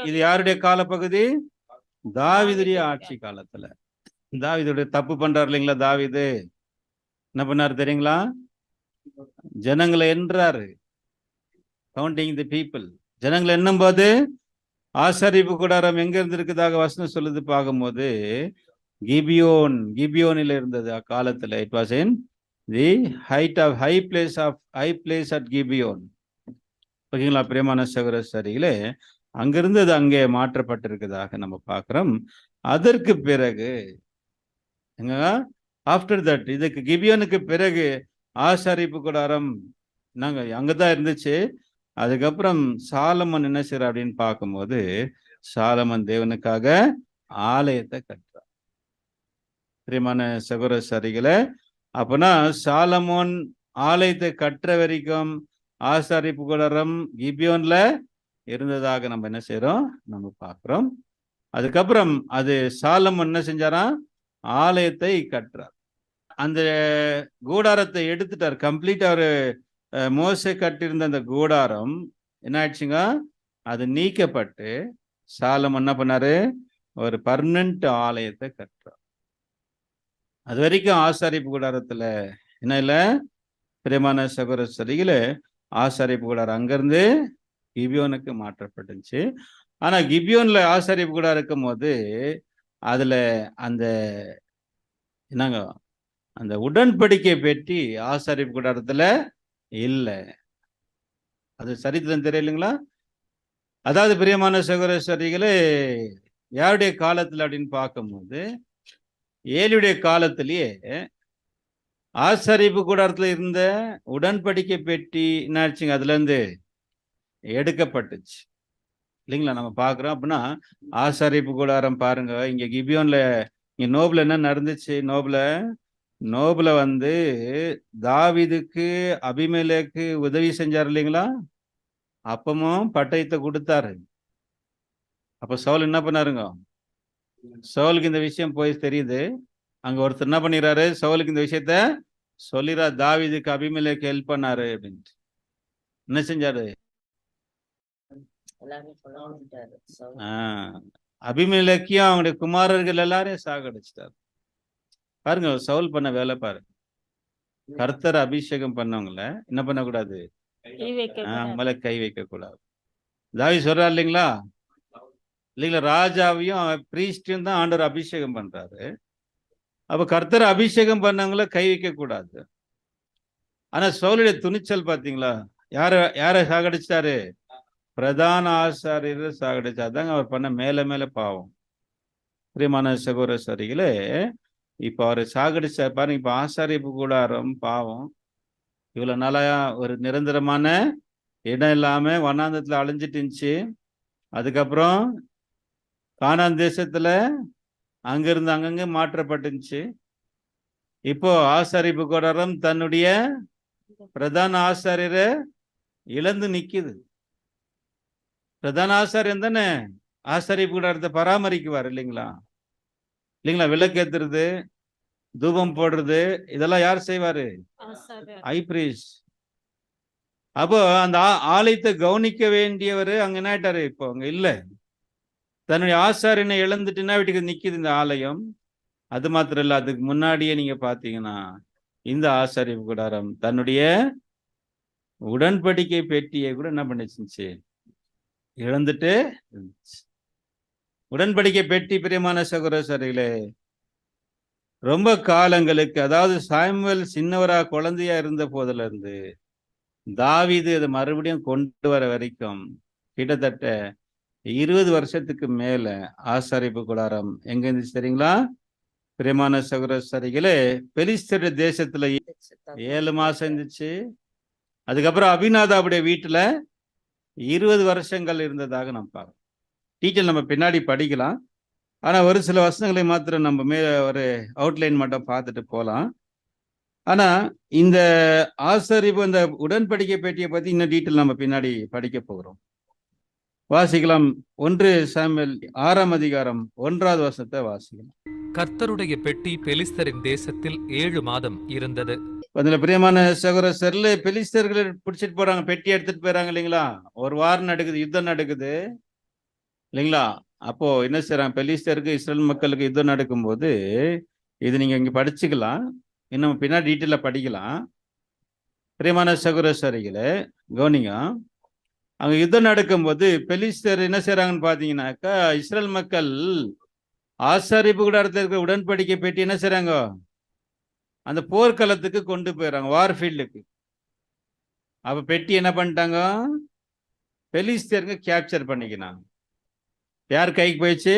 இது யாருடைய காலப்பகுதி? தாவீதுடைய ஆட்சி காலத்துல. தாவீதுடைய தப்பு பண்றாரு இல்லைங்களா? தாவீது என்ன பண்ணாரு தெரியுங்களா? ஜனங்களை எண்றாரு. Counting the people. ஜனங்களை எண்ணும் போது ஆசரிப்பு கூடாரம் எங்க இருந்திருக்குதாக வசனம் சொல்லுது பார்க்கும்போது கிபியோனில் இருந்தது அக்காலத்துல. It was in the high place at Gibeon. ஓகேங்களா பிரியமான சகோதர சரிகளே? அங்கிருந்து அது அங்கே மாற்றப்பட்டிருக்குதாக நம்ம பார்க்கிறோம். அதற்கு பிறகு ஆஃப்டர் தட், இதுக்கு கிபியோனுக்கு பிறகு ஆசரிப்பு கூடாரம் நாங்க அங்கதான் இருந்துச்சு. அதுக்கப்புறம் சாலமன் என்ன செய்யற அப்படின்னு பார்க்கும்போது சாலமன் தேவனுக்காக ஆலயத்தை கட்டுறார். பிரியமான சகோதர சரிகளே, அப்பனா சாலமோன் ஆலயத்தை கட்டுற வரைக்கும் ஆசரிப்பு கூடாரம் கிபியோன்ல இருந்ததாக நம்ம என்ன செய்யறோம்? நம்ம பார்க்கிறோம். அதுக்கப்புறம் அது சாலமன் என்ன செஞ்சாராம்? ஆலயத்தை கட்டுறார். அந்த கூடாரத்தை எடுத்துட்டார் கம்ப்ளீட். அவரு மோசே கட்டியிருந்த அந்த கூடாரம் என்ன ஆயிடுச்சுங்க? அது நீக்கப்பட்டு சாலமன் என்ன பண்ணாரு? ஒரு பர்மனன்ட் ஆலயத்தை கட்டுறார். அது வரைக்கும் ஆசாரிப்பு கூடாரத்துல என்ன இல்ல? பிரியமான சகோதர சரிகளே, ஆசாரிப்பு கூடாரம் அங்கிருந்து கிபியோனுக்கு மாற்றப்பட்டுச்சு. ஆனா கிபியோன்ல ஆசாரிப்பு கூடாரம் இருக்கும் போது அதுல அந்த என்னங்க அந்த உடன்படிக்கை பெட்டி ஆசாரிப்பு கூடாரத்துல இல்லை. அது சரித்திரம் தெரியலைங்களா? அதாவது பிரியமான சகோதர சரிகளே, யாருடைய காலத்துல அப்படின்னு பார்க்கும்போது ஏலியுடைய காலத்திலேயே ஆசரிப்பு கூடாரத்துல இருந்த உடன்படிக்கை பெட்டி என்னாச்சுங்க? அதுல இருந்து எடுக்கப்பட்டுச்சு இல்லைங்களா? நம்ம பார்க்குறோம். அப்படின்னா ஆசரிப்பு கூடாரம் பாருங்க, இங்க கிபியோன்ல இங்க நோபுல என்ன நடந்துச்சு? நோபுல வந்து தாவீதுக்கு அபிமெலேக்கு உதவி செஞ்சார் இல்லைங்களா? அப்பமும் பட்டயத்தை கொடுத்தாரு. அப்ப சவுல் என்ன பண்ணாருங்க? சவுலுக்கு இந்த விஷயம் போய் தெரியுது. அங்க ஒருத்தர் என்ன பண்ணிடுறாரு, சவுலுக்கு இந்த விஷயத்த சொல்லிடுறாரு, தாவீதுக்கு அபிமெலேக்கு ஹெல்ப் பண்ணாரு அப்படின்ட்டு. என்ன செஞ்சாரு? எல்லாரும் சொல்ல வந்துட்டாரு. அபிமெலேக்கையும் அவங்களுடைய குமாரர்கள் எல்லாரையும் சாகடிச்சிட்டாரு. பாருங்க சவுல் பண்ண வேலை பாருங்க. கர்த்தர் அபிஷேகம் பண்ணவங்கள என்ன பண்ணக்கூடாது, அவங்க மேல கை வைக்க கூடாது. தாவீது சொல்றாரு இல்லைங்களா, ராஜாவையும் பிரீஸ்டையும் தான் ஆண்டவர் அபிஷேகம் பண்றாரு. அப்ப கர்த்தர் அபிஷேகம் பண்ணவங்கள கை வைக்க கூடாது. ஆனா சவுலுடைய துணிச்சல் பாத்தீங்களா, யார சாகடிச்சாரு? பிரதான ஆசாரியரை சாகடிச்சாதாங்க அவர் பண்ண மேல மேல பாவம். பிரியமான சகோதர சரிகளே, இப்ப அவரை சாகடிச்சா பாருங்க. இப்ப ஆசாரியப்பு கூடாரம் பாவம், இவ்வளவு நாளா ஒரு நிரந்தரமான இடம் இல்லாம வனாந்தத்துல அழிஞ்சிட்டு இருந்துச்சு. அதுக்கப்புறம் கானான் தேசத்துல அங்கிருந்து அங்கங்க மாற்றப்பட்டுச்சு. இப்போ ஆசாரிப்பு கூடாரம் தன்னுடைய பிரதான ஆசாரியரை இழந்து நிக்குது. பிரதான ஆசாரியன் தானே ஆசாரிப்பு கூடாரத்தை பராமரிக்குவார் இல்லைங்களா? விளக்கேத்துறது, தூபம் போடுறது, இதெல்லாம் யார் செய்வாரு? High priest. அப்போ அந்த ஆலயத்தை கவனிக்க வேண்டியவர் அங்க என்ன ஆயிட்டாரு, இப்போ அங்க இல்ல. தன்னுடைய ஆசாரியனை இழந்துட்டுன்னா வீட்டுக்கு நிக்குது இந்த ஆலயம். அது மாத்திரம் இல்ல, அதுக்கு முன்னாடியே நீங்க பாத்தீங்கன்னா இந்த ஆசாரிப்பு கூடாரம் தன்னுடைய உடன்படிக்கை பெட்டியை கூட என்ன பண்ணிச்சு, இழந்துட்டு இருந்துச்சு. உடன்படிக்கை பெட்டி பிரியமான சகோதரர்களே, ரொம்ப காலங்களுக்கு, அதாவது சாமுவேல் சின்னவரா குழந்தையா இருந்த போதுல இருந்து தாவீது அதை மறுபடியும் கொண்டு வர வரைக்கும் கிட்டத்தட்ட 20 வருஷத்துக்கு மேல ஆசாரிப்பு கூடாரம் எங்க இருந்துச்சு தெரியுங்களா? பிரியமான சகோதரர்களே, பெலிஸ்தர் தேசத்துல 7 மாசம் இருந்துச்சு. அதுக்கப்புறம் அபிநாதாவுடைய வீட்டுல 20 வருஷங்கள் இருந்ததாக நம்ம பார்க்கணும். டீட்டெயில் நம்ம பின்னாடி படிக்கலாம். ஆனா ஒரு சில வசனங்களை மாத்திரம் நம்ம ஒரு அவுட்லைன் மட்டும் பார்த்துட்டு போகலாம். ஆனா இந்த ஆசாரிப்பு, இந்த உடன்படிக்கை பெட்டியை பத்தி இன்னும் டீட்டெயில் நம்ம பின்னாடி படிக்க போகிறோம். வாசிக்கலாம். 1 சாமுவேல் 6ஆம் அதிகாரம் 1வது வசனத்தை வாசிக்கலாம். கர்த்தருடைய பெட்டி பெலிஸ்தரின் தேசத்தில் 7 மாதம் இருந்தது. அதுல பிரியமான சகோதரர்களே, பெலிஸ்தர்களை பிடிச்சிட்டு போறாங்க, பெட்டி எடுத்துட்டு போயிறாங்க இல்லைங்களா? ஒரு வாரம் நடக்குது, யுத்தம் நடக்குது இல்லைங்களா? அப்போ என்ன செய்யறாங்க, பெலிஸ்தருக்கு இஸ்ரேல் மக்களுக்கு யுத்தம் நடக்கும்போது, இது நீங்க இங்க படிச்சுக்கலாம், இன்னும் பின்னாடி டீட்டெயில படிக்கலாம். பிரியமான சகோதரர்களே கவனிங்க, அங்க யுத்தம் நடக்கும்போது பெலிஸ்தர் என்ன செய்யறாங்கன்னு பாத்தீங்கன்னாக்கா, இஸ்ரேல் மக்கள் ஆசாரிப்பு கூடாரத்தில் இருக்கிற உடன்படிக்கை பெட்டி என்ன செய்யறாங்க, அந்த போர்க்களத்துக்கு கொண்டு போயிடறாங்க, வார்ஃபீல்டுக்கு. அப்ப பெட்டி என்ன பண்ணிட்டாங்க, பெலிஸ்தருக்கு கேப்சர் பண்ணிக்கினாங்க. யார் கைக்கு போயிடுச்சு?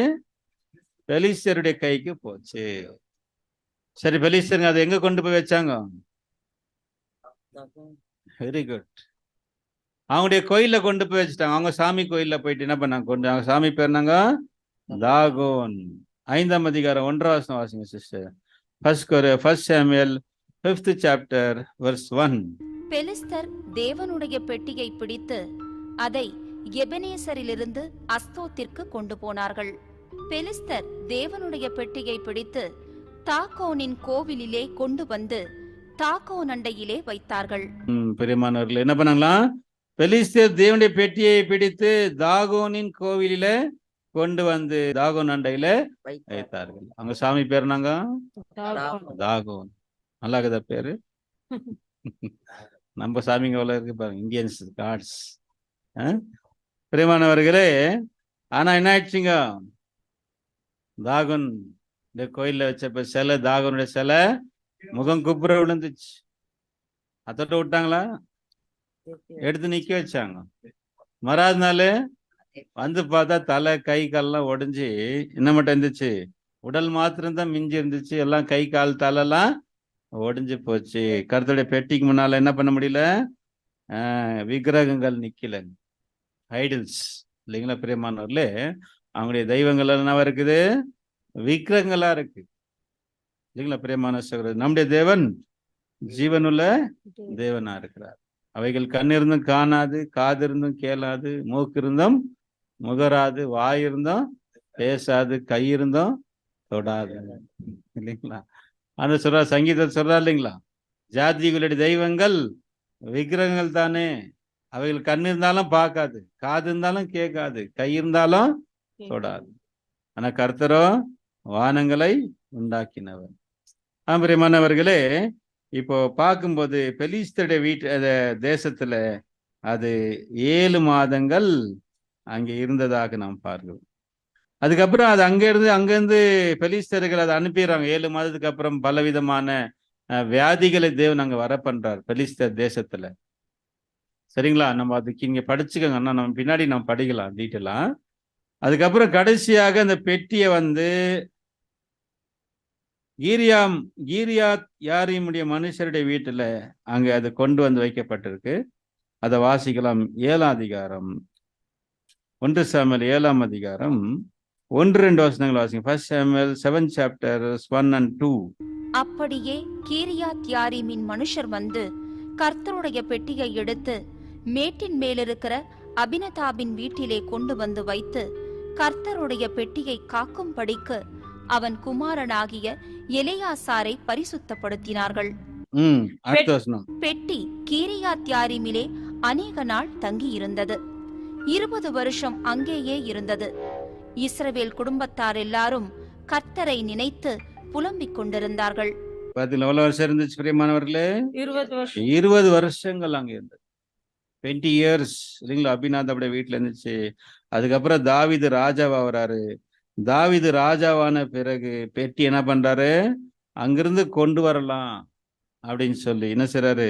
பெலிஸ்தருடைய கைக்கு போச்சு. சரி, பெலிஸ்தருங்க அதை எங்க கொண்டு போய் வச்சாங்க? Very good. அவங்களுடைய கோயில்ல கொண்டு போய் வச்சுட்டாங்க. அவங்க சாமி கோயில்ல போயிட்டு என்ன பண்ணாங்க, அவங்க சாமி பேர் என்னங்க? தாகோன். 5ஆம் அதிகாரம் 1வது வசனம் வாசிங்க sister. First Samuel 5th chapter verse 1. பெலிஸ்தர் தேவனுடைய பெட்டியை பிடித்து அதை எபெனேசரிலிருந்து அஸ்தோத்திற்கு கொண்டு போனார்கள். பெலிஸ்தர் தேவனுடைய பெட்டியை பிடித்து தாகோனின் கோவிலிலே கொண்டு வந்து தாகோன் அண்டையிலே வைத்தார்கள். பெரியமானவர்கள் என்ன பண்ணாங்களா, பெலிஸ்தர் தேவனுடைய பெட்டியை பிடித்து தாகோனின் கோவிலில கொண்டு வந்து தாகோன் அண்டையில வைத்தார்கள். அவங்க சாமி பேர் நாங்க தாகோன். நல்லா இருக்குதா பேரு? நம்ம சாமிங்க எவ்வளவு இருக்கு பாருங்க, இந்தியன்ஸ் காட்ஸ். பிரியமானவர்களே, ஆனா என்ன ஆயிடுச்சுங்க, தாகோன் இந்த கோயில்ல வச்ச சிலை, தாகோனுடைய சிலை முகம் குப்புற விழுந்துச்சு. அதோட விட்டாங்களா? எடுத்து நிக்க வச்சாங்க. மறாத நாள் வந்து பார்த்தா தலை கை கால்லாம் உடைஞ்சி என்ன மட்டும் இருந்துச்சு, உடல் மாத்திரம்தான் மிஞ்சி இருந்துச்சு. எல்லாம் கை கால் தலைலாம் ஒடிஞ்சு போச்சு. கர்த்தருடைய பெட்டிக்கு முன்னால என்ன பண்ண முடியல, விக்கிரகங்கள் நிக்கல, ஐடல்ஸ் இல்லைங்களா? பிரியமானவர்களே, அவங்களுடைய தெய்வங்கள் என்னவா இருக்குது, விக்கிரகங்களா இருக்கு இல்லைங்களா? பிரியமான சகோதரர், நம்முடைய தேவன் ஜீவனுள்ள தேவனா இருக்கிறார். அவைகள் கண் இருந்தும் காணாது, காது இருந்தும் கேளாது, மூக்கு இருந்தும் முகராது, வாய் இருந்தும் பேசாது, கை இருந்தும் தொடாது. இல்லைங்களா? ஆனா சொல்றா, சங்கீதம் சொல்றா இல்லைங்களா, ஜாதிகளுடைய தெய்வங்கள் விக்கிரகங்கள் தானே, அவைகள் கண் இருந்தாலும் பார்க்காது, காது இருந்தாலும் கேட்காது, கை இருந்தாலும் தொடாது. ஆனா கர்த்தரோ வானங்களை உண்டாக்கினவர். பிரியமானவர்களே, இப்போ பார்க்கும்போது பெலிஸ்தருடைய தேசத்துல அது 7 மாதங்கள் அங்கே இருந்ததாக நாம் பார்க்கிறோம். அதுக்கப்புறம் அது அங்கிருந்து பெலிஸ்தர்கள் அதை அனுப்பிடுறாங்க. 7 மாதத்துக்கு அப்புறம் பலவிதமான வியாதிகளை தேவன் அங்க வர பண்றார் பெலிஸ்தர் தேசத்துல. சரிங்களா? நம்ம அதுக்கு இங்க படிச்சுக்கோங்க, அண்ணா, நம்ம பின்னாடி நம்ம படிக்கலாம் டீட்டெயிலா. அதுக்கப்புறம் கடைசியாக அந்த பெட்டியை கீரியாத் யாரீமுடைய மனுஷருடைய வீட்டுல அங்க அது கொண்டு வந்து வைக்கப்பட்டிருக்கு. அதை வாசிக்கலாம். 7ஆம் அதிகாரம், 1 சாமுவேல் 7ஆம் அதிகாரம் 1-2 வசனங்கள் வாசிங்க. 1 சாமுவேல் 7 chapters 1 and 2. அப்படியே கீரியாத் யாரீமின் மனுஷர் வந்து கர்த்தருடைய பெட்டியை எடுத்து மேட்டின் மேலிருக்கிற அபினதாபின் வீட்டிலே கொண்டு வந்து வைத்து கர்த்தருடைய பெட்டியை காக்கும்படிக்கு அவன் குமாரனாகிய எலெயாசாரை பரிசுத்தப்படுத்தினார்கள். பெட்டி கீரியாத் யாரீமிலே அநேக நாள் தங்கி இருந்தது. 20 வருஷம் அங்கேயே இருந்தது. இஸ்ரவேல் குடும்பத்தார் எல்லாரும் கர்த்தரை நினைத்து புலம்பிக் கொண்டிருந்தார்கள். 20 வருஷங்கள் அங்க இருந்தது. 20 years இல்லைங்களா? அபிநாதாவுடைய வீட்டுல இருந்துச்சு. அதுக்கப்புறம் தாவீது ராஜாவா வராரு. தாவீது ராஜாவான பிறகு பெட்டி என்ன பண்றாரு, அங்கிருந்து கொண்டு வரலாம் அப்படின்னு சொல்லி என்ன செய்றாரு,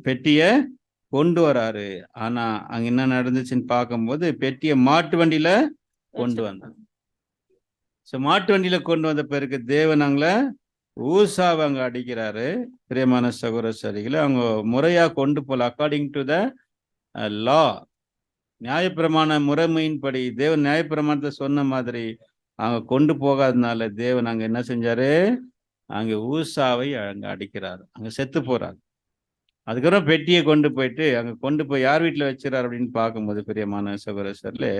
பெட்டிய கொண்டு வராரு. ஆனா அங்க என்ன நடந்துச்சுன்னு பார்க்கும்போது பெட்டியை மாட்டு வண்டியில கொண்டு வந்தாங்க. மாட்டு வண்டியில கொண்டு வந்த பிறகு தேவன் அங்கள ஊசாவை அங்க அடிக்கிறாரு. பிரியமான சகோதரர்களே, அவங்க முறையா கொண்டு போல, அக்கார்டிங் டு த லா, நியாயப்பிரமாண முறைமையின்படி தேவன் நியாயப்பிரமாணத்தை சொன்ன மாதிரி அவங்க கொண்டு போகாதனால தேவன் அங்க என்ன செஞ்சாரு, அங்க ஊசாவை அங்க அடிக்கிறாரு. அங்க செத்து போறாரு. அதுக்கப்புறம் பெட்டியை கொண்டு போய் யார் வீட்டுல வச்சிடறாரு அப்படின்னு பார்க்கும்போது பிரியமான சகோதரர்களே,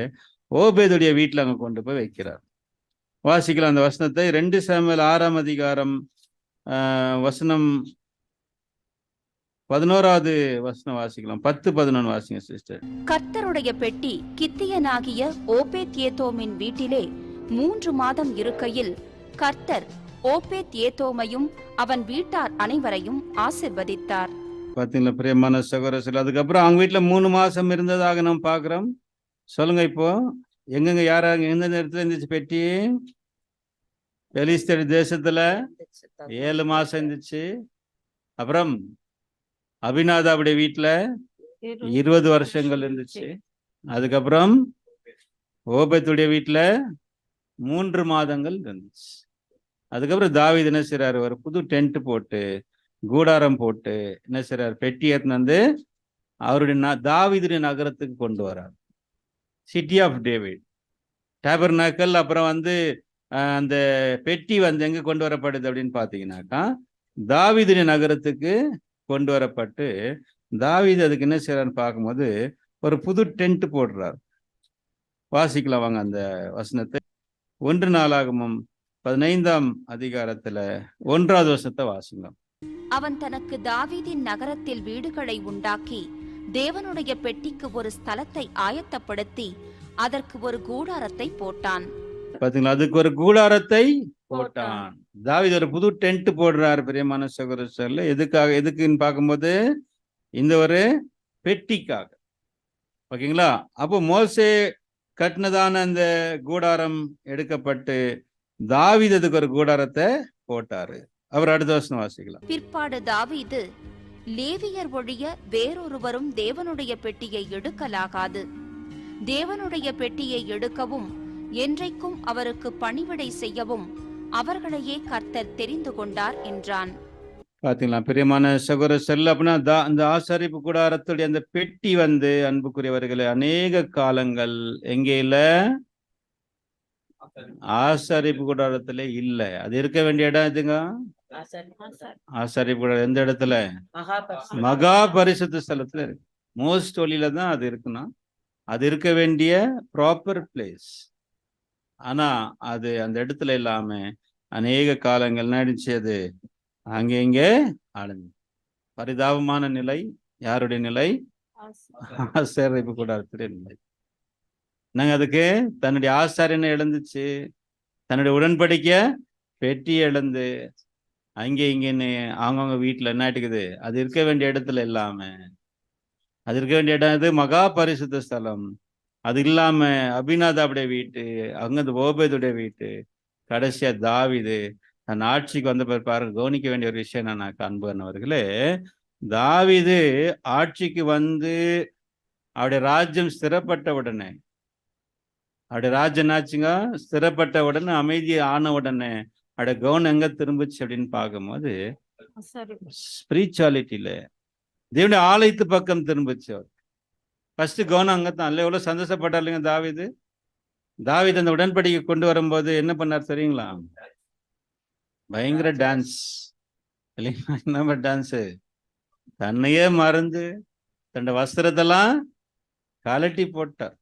ஓபேதுடைய வீட்டுல அங்க கொண்டு போய் வைக்கிறார். வாசிக்கலாம் அந்த வசனத்தை. 2 சாமுவேல் 6ஆம் அதிகாரம் வசனம் 11வது வசனம் வாசிக்கலாம். 10-11 வாசிங்க சிஸ்டர். கர்த்தருடைய பெட்டி கித்தியனாகிய ஓபேத் ஏதோமின் வீட்டிலே 3 மாதம் இருக்கையில் கர்த்தர் ஓபேத் ஏதோமையும் அவன் வீட்டார் அனைவரையும் ஆசீர்வதித்தார். பாத்தீங்களா பிரியமான சகோதரர்கள், அதுக்கப்புறம் அவங்க வீட்டுல 3 மாசம் இருந்ததாக நாம் பாக்குறோம். சொல்லுங்க, இப்போ எங்கெங்க யாராங்க எந்த நேரத்துல இருந்துச்சு பெட்டி? பெலிஸ்தர் தேசத்துல 7 மாசம் இருந்துச்சு. அப்புறம் அபிநாதாவுடைய வீட்டுல 20 வருஷங்கள் இருந்துச்சு. அதுக்கப்புறம் ஓபேத்துடைய வீட்டுல 3 மாதங்கள் இருந்துச்சு. அதுக்கப்புறம் தாவீது என்ன செய்றாரு, ஒரு புது டென்ட் போட்டு கூடாரம் போட்டு என்ன செய்றாரு, பெட்டி ஏத்துன்னு வந்து அவருடைய தாவீதுடைய நகரத்துக்கு கொண்டு வரார். City of David, tabernacle. அப்புறம் அந்த பெட்டி எங்க கொண்டு வரப்படுது அப்படின்னு பாத்தீங்கன்னாக்கா தாவீதுடைய நகரத்துக்கு கொண்டு வரப்பட்டு, தாவீது அதுக்கு என்ன செய்யறான்னு பார்க்கும்போது ஒரு புது டென்ட் போடுறார். வாசிக்கலாம் வாங்க அந்த வசனத்தை. 1 நாளாகமம் 15ஆம் அதிகாரத்துல 1வது வசனத்தை வாசிக்கலாம். அவன் தனக்கு தாவீதின் நகரத்தில் வீடுகளை உண்டாக்கி தேவனுடைய பெட்டிக்கு ஒரு ஸ்தலத்தை ஆயத்தப்படுத்தி அதற்கு ஒரு கூடாரத்தை போட்டான். பாத்தீங்களா, அதுக்கு ஒரு கூடாரத்தை போட்டான். தாவீது ஒரு புது டென்ட் போடுறாரு. பிரியமான சகோதரர்களே, எதுக்குன்னு பார்க்கும்போது இந்த ஒரு பெட்டிக்காக. ஓகேங்களா? அப்போ மோசே கட்டினதான அந்த கூடாரம் எடுக்கப்பட்டு தாவீது அதுக்கு ஒரு கூடாரத்தை போட்டாரு. அவர் அடுத்த வசனம் வாசிக்கலாம். பிற்பாடு தாவீது, லேவியர் ஒழிய வேறொருவரும் தேவனுடைய பெட்டியை எடுக்கலாகாது, தேவனுடைய பெட்டியை எடுக்கவும் என்றைக்கும் அவருக்கு பணிவிடை செய்யவும் அவர்களையே கர்த்தர் தெரிந்து கொண்டார் என்றான். பாத்தீங்களா பிரியமான சகோதரர்கள், அப்படின்னா அந்த ஆசாரிப்பு கூடாரத்துடைய அந்த பெட்டி அன்புக்குரியவர்களே அநேக காலங்கள் எங்கே இல்ல, ஆசாரிப்பு கூடாரத்துல இல்ல. அது இருக்க வேண்டிய இடம் எதுங்க? ஆசாரிப்பு கூடாரம் எந்த இடத்துல? மகா பரிசுத்த ஸ்தலத்துல இருக்கு. மோஸ்ட் ஒலியில தான் அது இருக்குன்னா அது இருக்க வேண்டிய ப்ராப்பர் பிளேஸ். ஆனா அது அந்த இடத்துல இல்லாம அநேக காலங்கள் நடிச்சு அது அங்கே இங்கே அழிஞ்சு. பரிதாபமான நிலை. யாருடைய நிலை? ஆசாரிப்பு கூடாரத்துடைய நிலை. நாங்க அதுக்கு தன்னுடைய ஆசாரியனை இழந்துச்சு, தன்னுடைய உடன்படிக்கை பெட்டி இழந்து அங்கே இங்கேன்னு அவங்கவுங்க வீட்டுல என்ன ஆயிட்டுக்குது, அது இருக்க வேண்டிய இடத்துல இல்லாம, அது இருக்க வேண்டிய இடம் இது மகா பரிசுத்த ஸ்தலம், அது இல்லாம அபிநாதாவுடைய வீட்டு, அங்க ஓபேதுடைய வீட்டு, கடைசியா தாவீது தன் ஆட்சிக்கு வந்த பிறகு பாருங்க, கவனிக்க வேண்டிய ஒரு விஷயம் நான் அன்புவர்களே, தாவீது ஆட்சிக்கு வந்து அவருடைய ராஜ்யம் ஸ்திரப்பட்ட உடனே, அவருடைய ராஜ்யம் ஆச்சுங்க ஸ்திரப்பட்ட உடனே, அமைதி ஆன உடனே அவருடைய கவனம் எங்க திரும்பிச்சு அப்படின்னு பார்க்கும்போது ஸ்பிரிச்சுவாலிட்டியில தேவனுடைய ஆலயத்து பக்கம் திரும்பிச்சு. அவர் ஃபர்ஸ்ட் கவனம் அங்கத்தான். இல்லை எவ்வளவு சந்தோஷப்பட்டார் இல்லைங்க தாவீது. தாவீது அந்த உடன்படிக்கை கொண்டு வரும்போது என்ன பண்ணார் தெரியுங்களா? பயங்கர டான்ஸ் இல்லைங்களா? என்ன டான்ஸு, தன்னையே மறந்து தன்னுடைய வஸ்திரத்தெல்லாம் கலட்டி போட்டார்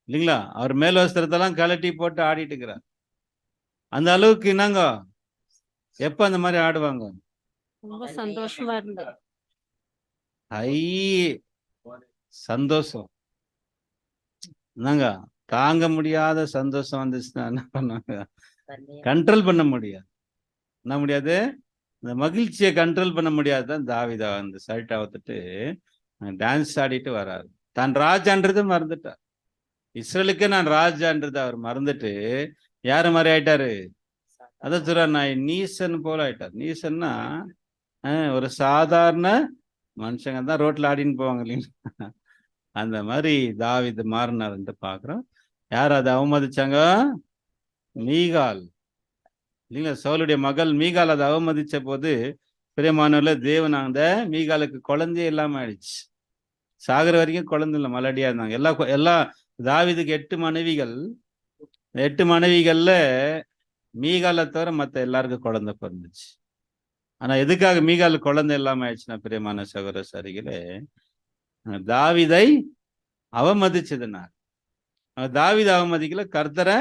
இல்லைங்களா? அவர் மேல் வஸ்திரத்தெல்லாம் கலட்டி போட்டு ஆடிட்டு இருக்கிறார். அந்த அளவுக்கு என்னங்க, எப்ப அந்த மாதிரி ஆடுவாங்க? ரொம்ப சந்தோஷமா இருந்தது. சந்தோஷம் என்னங்க, தாங்க முடியாத சந்தோஷம் வந்துச்சுன்னா என்ன பண்ணாங்க? கண்ட்ரோல் பண்ண முடியாது. என்ன முடியாது? இந்த மகிழ்ச்சியை கண்ட்ரோல் பண்ண முடியாதுதான் தாவீதா அந்த சல்ட் ஆவத்துட்டு டான்ஸ் ஆடிட்டு வர்றாரு. தான் ராஜான்றது மறந்துட்டார். இஸ்ரேலுக்கு நான் ராஜான்றது அவர் மறந்துட்டு யாரு மாதிரி ஆயிட்டாரு? அதான் சொல்றாரு, நான் நீசன் போல ஆயிட்டார். நீசன்னா ஒரு சாதாரண மனுஷங்க தான் ரோட்ல ஆடின்னு போவாங்க இல்லைங்களா? அந்த மாதிரி தாவீது மாறினார்ன்ட்டு பாக்குறோம். யார் அதை அவமதிச்சாங்க? மீகால் இல்லைங்களா? சவுலுடைய மகள் மீகால் அதை அவமதிச்ச போது பிரியமானவர்ல தேவன் அந்த மீகாலுக்கு குழந்தையே இல்லாம ஆயிடுச்சு. சாகுற வரைக்கும் குழந்தை இல்லை, மலடியா இருந்தாங்க. எல்லா தாவீதுக்கு 8 மனைவிகள். 8 மனைவிகள்ல மீகாலை தவிர மற்ற எல்லாருக்கும் குழந்தை பிறந்துச்சு. ஆனா எதுக்காக மீகால் குழந்தை இல்லாம ஆயிடுச்சுன்னா, பிரியமான சகோதர சரிகளே, தாவீதை அவமதிச்சதுனால. தாவீதை அவமதிக்கல, கர்த்தரை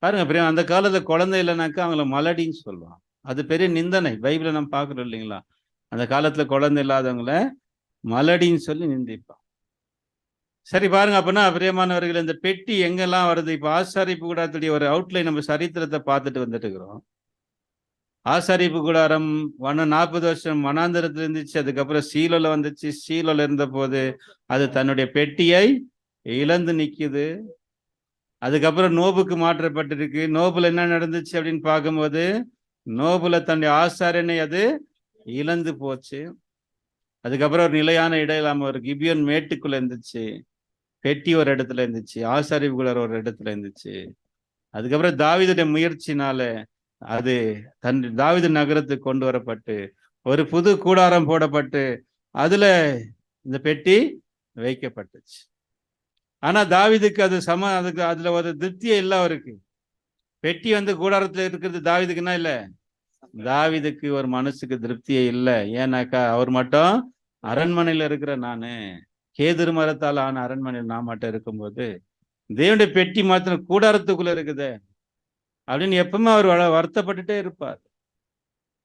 பாருங்க பிரியா. அந்த காலத்துல குழந்தை இல்லைனாக்கா அவங்கள மலடின்னு சொல்லுவாங்க. அது பெரிய நிந்தனை. பைபிளை நம்ம பாக்குறோம் இல்லைங்களா? அந்த காலத்துல குழந்தை இல்லாதவங்கள மலடின்னு சொல்லி நிந்திப்பான். சரி பாருங்க, அப்படின்னா பிரியமானவர்கள், இந்த பெட்டி எங்கெல்லாம் வருது? இப்ப ஆசாரிப்பு கூடாரத்துடைய ஒரு அவுட்லைன் நம்ம சரித்திரத்தை பார்த்துட்டு வந்துட்டு இருக்கிறோம். ஆசாரிப்பு கூடாரம் 40 வருஷம் வனாந்தரத்துல இருந்துச்சு. அதுக்கப்புறம் சீலோல வந்துச்சு. சீலோல இருந்த போது அது தன்னுடைய பெட்டியை இழந்து நிக்குது. அதுக்கப்புறம் நோபுக்கு மாற்றப்பட்டிருக்கு. நோபுல என்ன நடந்துச்சு அப்படின்னு பார்க்கும்போது, நோபுல தன்னுடைய ஆசாரியனை அது இழந்து போச்சு. அதுக்கப்புறம் ஒரு நிலையான இடம் இல்லாம ஒரு கிபியோன் மேட்டுக்குள்ள இருந்துச்சு. பெட்டி ஒரு இடத்துல இருந்துச்சு. ஆசாரிப்பு கூடாரம் ஒரு இடத்துல இருந்துச்சு. அதுக்கப்புறம் தாவீதுடைய முயற்சினால அது தாவீது நகரத்துக்கு கொண்டு வரப்பட்டு ஒரு புது கூடாரம் போடப்பட்டு அதுல இந்த பெட்டி வைக்கப்பட்டுச்சு. ஆனா தாவீதுக்கு அது அதுக்கு அதுல ஒரு திருப்தியே இல்லை அவருக்கு. பெட்டி கூடாரத்துல இருக்கிறது தாவீதுக்குன்னா இல்ல, தாவீதுக்கு ஒரு மனசுக்கு திருப்தியே இல்லை. ஏன்னாக்கா அவர் மட்டும் அரண்மனையில இருக்கிற நானு, கேதுரு மரத்தால் ஆன அரண்மனையில் நான் மட்டும் இருக்கும்போது தேவனுடைய பெட்டி மாத்திரம் கூடாரத்துக்குள்ள இருக்குது அப்படின்னு எப்பவுமே அவர் வருத்தப்பட்டுட்டே இருப்பார்.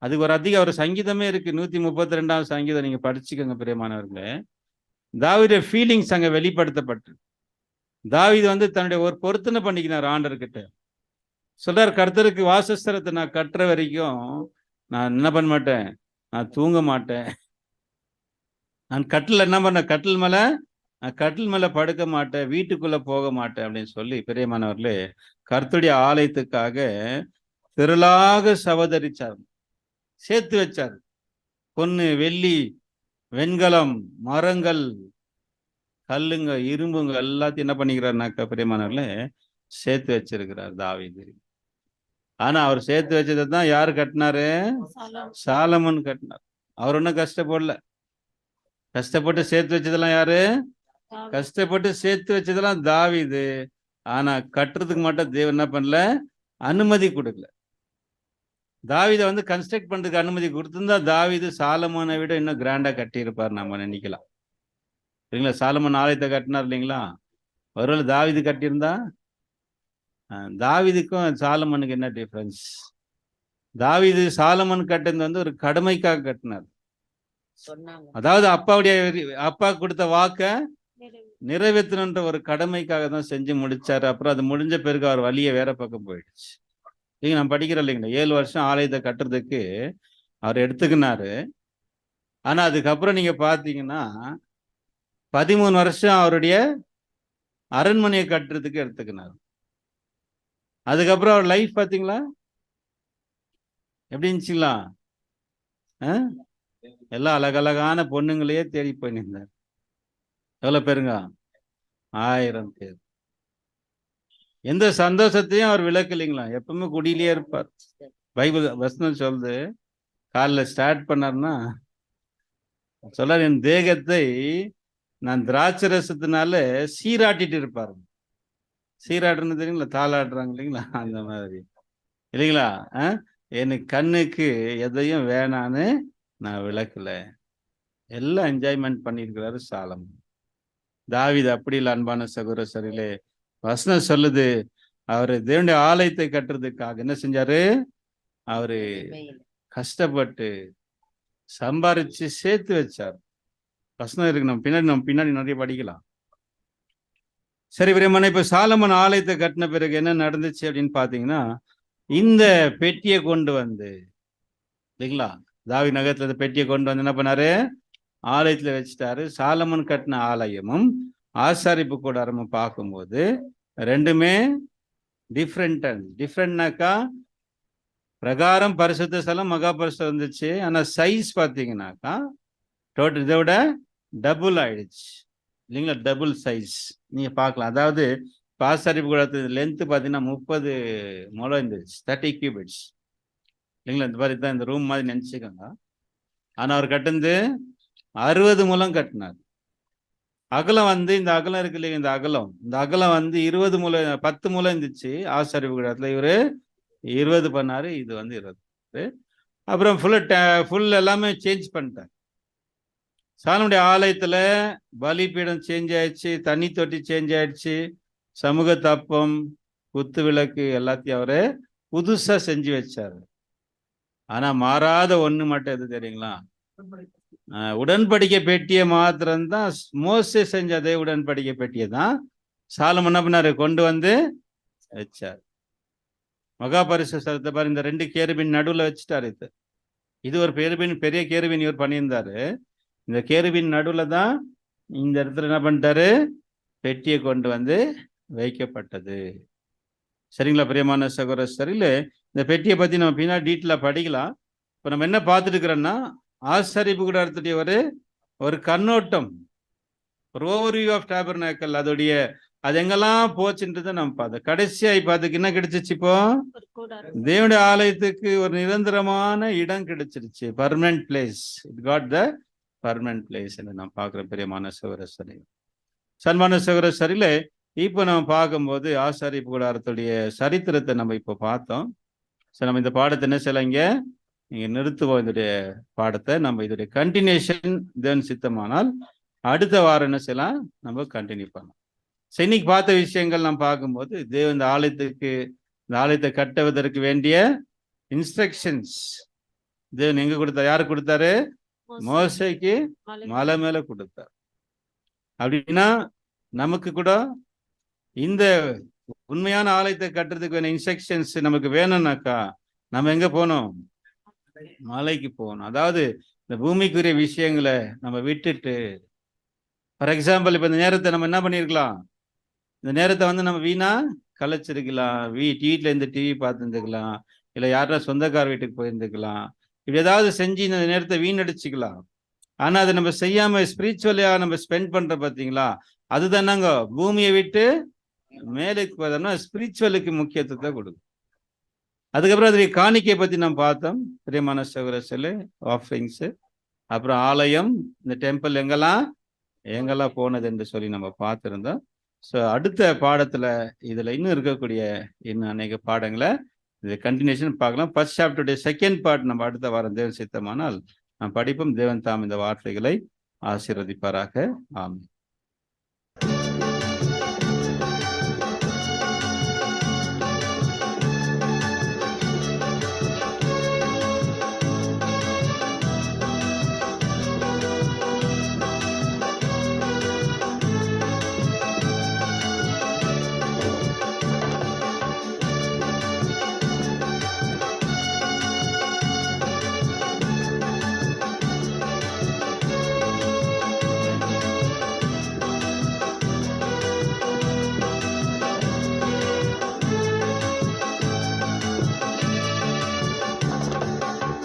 அதுக்கு ஒரு சங்கீதமே இருக்கு. 132ஆம் சங்கீதம் நீங்க படிச்சுக்கோங்க பிரியமானவர்களே. தாவீதுடைய ஃபீலிங்ஸ் அங்க வெளிப்படுத்தப்பட்டு, தாவீது தன்னுடைய ஒரு பொருத்தனை பண்ணிக்கினார் ஆண்டர்கிட்ட. சொல்றார், கர்த்தருக்கு வாசஸ்தலத்தை நான் கட்டுற வரைக்கும் நான் என்ன பண்ண மாட்டேன், நான் தூங்க மாட்டேன். நான் கட்டில் என்ன பண்ண, கட்டில் மேல படுக்க மாட்டேன், வீட்டுக்குள்ள போக மாட்டேன் அப்படின்னு சொல்லி பிரியமானவர்களே கர்த்தருடைய ஆலயத்துக்காக திரளாக சவதரிச்சார், சேர்த்து வச்சார். பொன்னு, வெள்ளி, வெண்கலம், மரங்கள், கல்லுங்க, இரும்புங்க எல்லாத்தையும் என்ன பண்ணிக்கிறாருனாக்கா பிரியமானவர்களே சேர்த்து வச்சிருக்கிறார் தாவீது. ஆனா அவர் சேர்த்து வச்சதை தான் யாரு கட்டினாரு? சாலமன் கட்டினார். அவர் ஒன்றும் கஷ்டப்படல. கஷ்டப்பட்டு சேர்த்து வச்சதெல்லாம் யாரு? கஷ்டப்பட்டு சேர்த்து வச்சதெல்லாம் தாவீது. ஆனா கட்டுறதுக்கு மட்டும் தேவன் என்ன பண்ணல, அனுமதி கொடுக்கல. தாவீதை கன்ஸ்ட்ரக்ட் பண்றதுக்கு அனுமதி கொடுத்திருந்தா தாவீது சாலமோனை விட இன்னும் கிராண்டா கட்டியிருப்பார் நம்ம நினைக்கலாம். சரிங்களா? சாலமன் ஆலயத்தை கட்டினார் இல்லைங்களா? ஒருவேளை தாவீது கட்டியிருந்தா தாவீதுக்கும் சாலமனுக்கு என்ன டிஃபரன்ஸ்? தாவீது சாலமன் கட்டினது வந்து ஒரு கடமைக்காக கட்டினார். சொன்னாங்க. அதாவது அப்பா கொடுத்த வாக்க நிறைவேற்றணுன்ற ஒரு கடமைக்காக தான் செஞ்சு முடிச்சாரு. அப்புறம் அது முடிஞ்ச பிறகு அவர் வழியை வேற பக்கம் போயிடுச்சு. நீங்க நான் படிக்கிறோம் இல்லைங்களா, 7 வருஷம் ஆலயத்தை கட்டுறதுக்கு அவர் எடுத்துக்கினாரு. ஆனா அதுக்கப்புறம் நீங்க பாத்தீங்கன்னா 13 வருஷம் அவருடைய அரண்மனையை கட்டுறதுக்கு எடுத்துக்கினார். அதுக்கப்புறம் அவர் லைஃப் பாத்தீங்களா எப்படி இருந்துச்சுங்களா? எல்லாம் அழகழகான பொண்ணுங்களையே தேடி போய் நின்றார். எவ்வளவு பேருங்க? 1000 பேர். எந்த சந்தோஷத்தையும் அவர் விளக்கலைங்களா? எப்பவுமே குடியிலேயே இருப்பார். பைபிள் வசனம் சொல்லுது, காலைல ஸ்டார்ட் பண்ணார்னா சொல்ல, என் தேகத்தை நான் திராட்சை ரசத்தினால சீராட்டிட்டு இருப்பாரு. சீராட்டுன்னு தெரியுங்களா? தாளாடுறாங்க இல்லைங்களா? அந்த மாதிரி இல்லைங்களா? எனக்கு கண்ணுக்கு எதையும் வேணான்னு நான் விளக்கல. எல்லாம் என்ஜாய்மெண்ட் பண்ணியிருக்கிறாரு சாலமன். தாவீது அப்படி இல்லை அன்பான சகோதரர்களே. வசனம் சொல்லுது, அவரு தேவனுடைய ஆலயத்தை கட்டுறதுக்காக என்ன செஞ்சாரு? அவரு கஷ்டப்பட்டு சம்பாரிச்சு சேர்த்து வச்சார். வசனம் இருக்கு, நம்ம பின்னாடி நிறைய படிக்கலாம். சரி பிரியமான, இப்ப சாலமன் ஆலயத்தை கட்டின பிறகு என்ன நடந்துச்சு அப்படின்னு பாத்தீங்கன்னா, இந்த பெட்டியை கொண்டு வந்து இல்லைங்களா, தாவீது நகரத்துல இந்த பெட்டியை கொண்டு வந்து என்ன பண்ணாரு? ஆலயத்துல வச்சுட்டாரு. சாலமன் கட்டின ஆலயமும் ஆசாரிப்பு கூடாரமும் பார்க்கும்போது ரெண்டுமே டிஃப்ரெண்ட்னாக்கா, பிரகாரம் பரிசுத்த ஸ்தலம் மகா பரிசுத்தம் இருந்துச்சு. ஆனா சைஸ் பார்த்தீங்கன்னாக்கா டோட்டல் இதை விட டபுள் ஆயிடுச்சு இல்லைங்களா? டபுள் சைஸ் நீங்க பார்க்கலாம். அதாவது ஆசாரிப்பு கூடாரத்து லென்த் பார்த்தீங்கன்னா 30 முழம் இருந்துச்சு, 30 கியூபிட்ஸ் இல்லைங்களா? இந்த மாதிரி தான் இந்த ரூம் மாதிரி நினைச்சுக்கோங்க. ஆனா அவர் கட்டுந்து 60 முழம் கட்டினார். அகலம் வந்து இந்த அகலம் இருக்கு இல்லைங்க, இந்த அகலம் வந்து 20 முழம் 10 முழம் இருந்துச்சு ஆசாரிப்பு கூடாரத்துல. இவரு 20 பண்ணாரு, இது வந்து 20. அப்புறம் ஃபுல் எல்லாமே சேஞ்ச் பண்ணிட்டார். சாலமுடைய ஆலயத்துல பலிபீடம் சேஞ்ச் ஆயிடுச்சு, தண்ணி தொட்டி சேஞ்ச் ஆயிடுச்சு, சமூக தப்பம், குத்து விளக்கு எல்லாத்தையும் அவரு புதுசா செஞ்சு வச்சாரு. ஆனா மாறாத ஒண்ணு மட்டும் எது தெரியுங்களா? உடன்படிக்கை பெட்டியை மாத்திரம்தான் மோசே செஞ்ச அதே உடன்படிக்கை பெட்டியை தான் சாலமன் என்ன பண்ணாரு? கொண்டு வந்து வச்சார். மகா பரிசுத்த பாரு, இந்த 2 கேருபின் நடுவுல வச்சுட்டாரு. இது ஒரு பெரிய கேருபின் இவர் பண்ணியிருந்தாரு. இந்த கேருபின் நடுவுல தான் இந்த இடத்துல என்ன பண்ணிட்டாரு? பெட்டியை கொண்டு வந்து வைக்கப்பட்டது. சரிங்களா பிரியமான சகோதர சரியில்ல? இந்த பெட்டியை பத்தி நம்ம பின்னாடி டீட்டெயிலா படிக்கலாம். இப்ப நம்ம என்ன பார்த்துட்டு இருக்கிறோம்னா, ஆசாரிப்பு கூடாரத்துடைய ஒரு கண்ணோட்டம், ஒரு ஓவர்வியூ ஆஃப் டாபர்நாக்கல், அதோடைய அது எங்கெல்லாம் போச்சுன்றதை நம்ம பார்த்தோம். கடைசியா இப்ப அதுக்கு என்ன கிடைச்சிச்சு? இப்போ தேவனுடைய ஆலயத்துக்கு ஒரு நிரந்தரமான இடம் கிடைச்சிருச்சு. Permanent place. It got the permanent place என்று நாம் பார்க்கிறோம் பிரியமான சகோதர சரி. சன்மான சகோதர சரியில்ல? இப்போ நம்ம பார்க்கும்போது ஆசாரிப்பு கூடாரத்துடைய சரித்திரத்தை நம்ம இப்போ பார்த்தோம். சரி, நம்ம இந்த பாடத்தை என்ன செய்யலாம், இங்க நிறுத்துவோம். இதோடைய பாடத்தை நம்ம இதோடைய கண்டினியூஷன் தேவன் சித்தமானால் அடுத்த வாரம் என்ன செய்யலாம், நம்ம கண்டினியூ பண்ணலாம். இன்னைக்கு பார்த்த விஷயங்கள் நாம் பார்க்கும்போது தேவன் இந்த ஆலயத்தை கட்டுவதற்கு வேண்டிய இன்ஸ்ட்ரக்ஷன்ஸ் தேவன் எங்க கொடுத்தார்? யாரு கொடுத்தாரு? மோசேக்கு மலை மேல கொடுத்தார். அப்படின்னா நமக்கு கூட இந்த உண்மையான ஆலயத்தை கட்டுறதுக்கு வேண்டிய இன்ஸ்ட்ரக்ஷன்ஸ் நமக்கு வேணும்னாக்கா நம்ம எங்க போகணும்? மலைக்கு போகணும். அதாவது இந்த பூமிக்குரிய விஷயங்களை நம்ம விட்டுட்டு, ஃபார் எக்ஸாம்பிள் இப்ப இந்த நேரத்தை நம்ம என்ன பண்ணிருக்கலாம்? இந்த நேரத்தை வந்து நம்ம வீணா கலைச்சிருக்கலாம். வீட்டுல இருந்து டிவி பார்த்துருந்துக்கலாம், இல்லை யாரா சொந்தக்கார வீட்டுக்கு போயிருந்துக்கலாம். இப்படி ஏதாவது செஞ்சு இந்த நேரத்தை வீணடிச்சுக்கலாம். ஆனா அதை நம்ம செய்யாம ஸ்பிரிச்சுவலியா நம்ம ஸ்பெண்ட் பண்ற பார்த்தீங்களா, அதுதானாங்க பூமியை விட்டு மேலுக்கு போதோம்னா ஸ்பிரிச்சுவலுக்கு முக்கியத்துவத்தை கொடுக்கும். அதுக்கப்புறம் அதோடைய காணிக்கை பத்தி நம்ம பார்த்தோம் பிரியமான சகோதரர்களே, ஆஃபரிங்ஸ், அப்புறம் ஆலயம், இந்த டெம்பிள் எங்கெல்லாம் போனது என்று சொல்லி நம்ம பார்த்துருந்தோம். ஸோ அடுத்த பாடத்துல இதுல இன்னும் இருக்கக்கூடிய இன்னும் அநேக பாடங்களை இது கண்டினியூஷன் பார்க்கலாம். ஃபர்ஸ்ட் சாப்டருடைய செகண்ட் பார்ட் நம்ம அடுத்த வாரம் தேவன் சித்தமானால் நாம் படிப்போம். தேவன் தாம் இந்த வார்த்தைகளை ஆசீர்வதிப்பாராக. ஆமென்.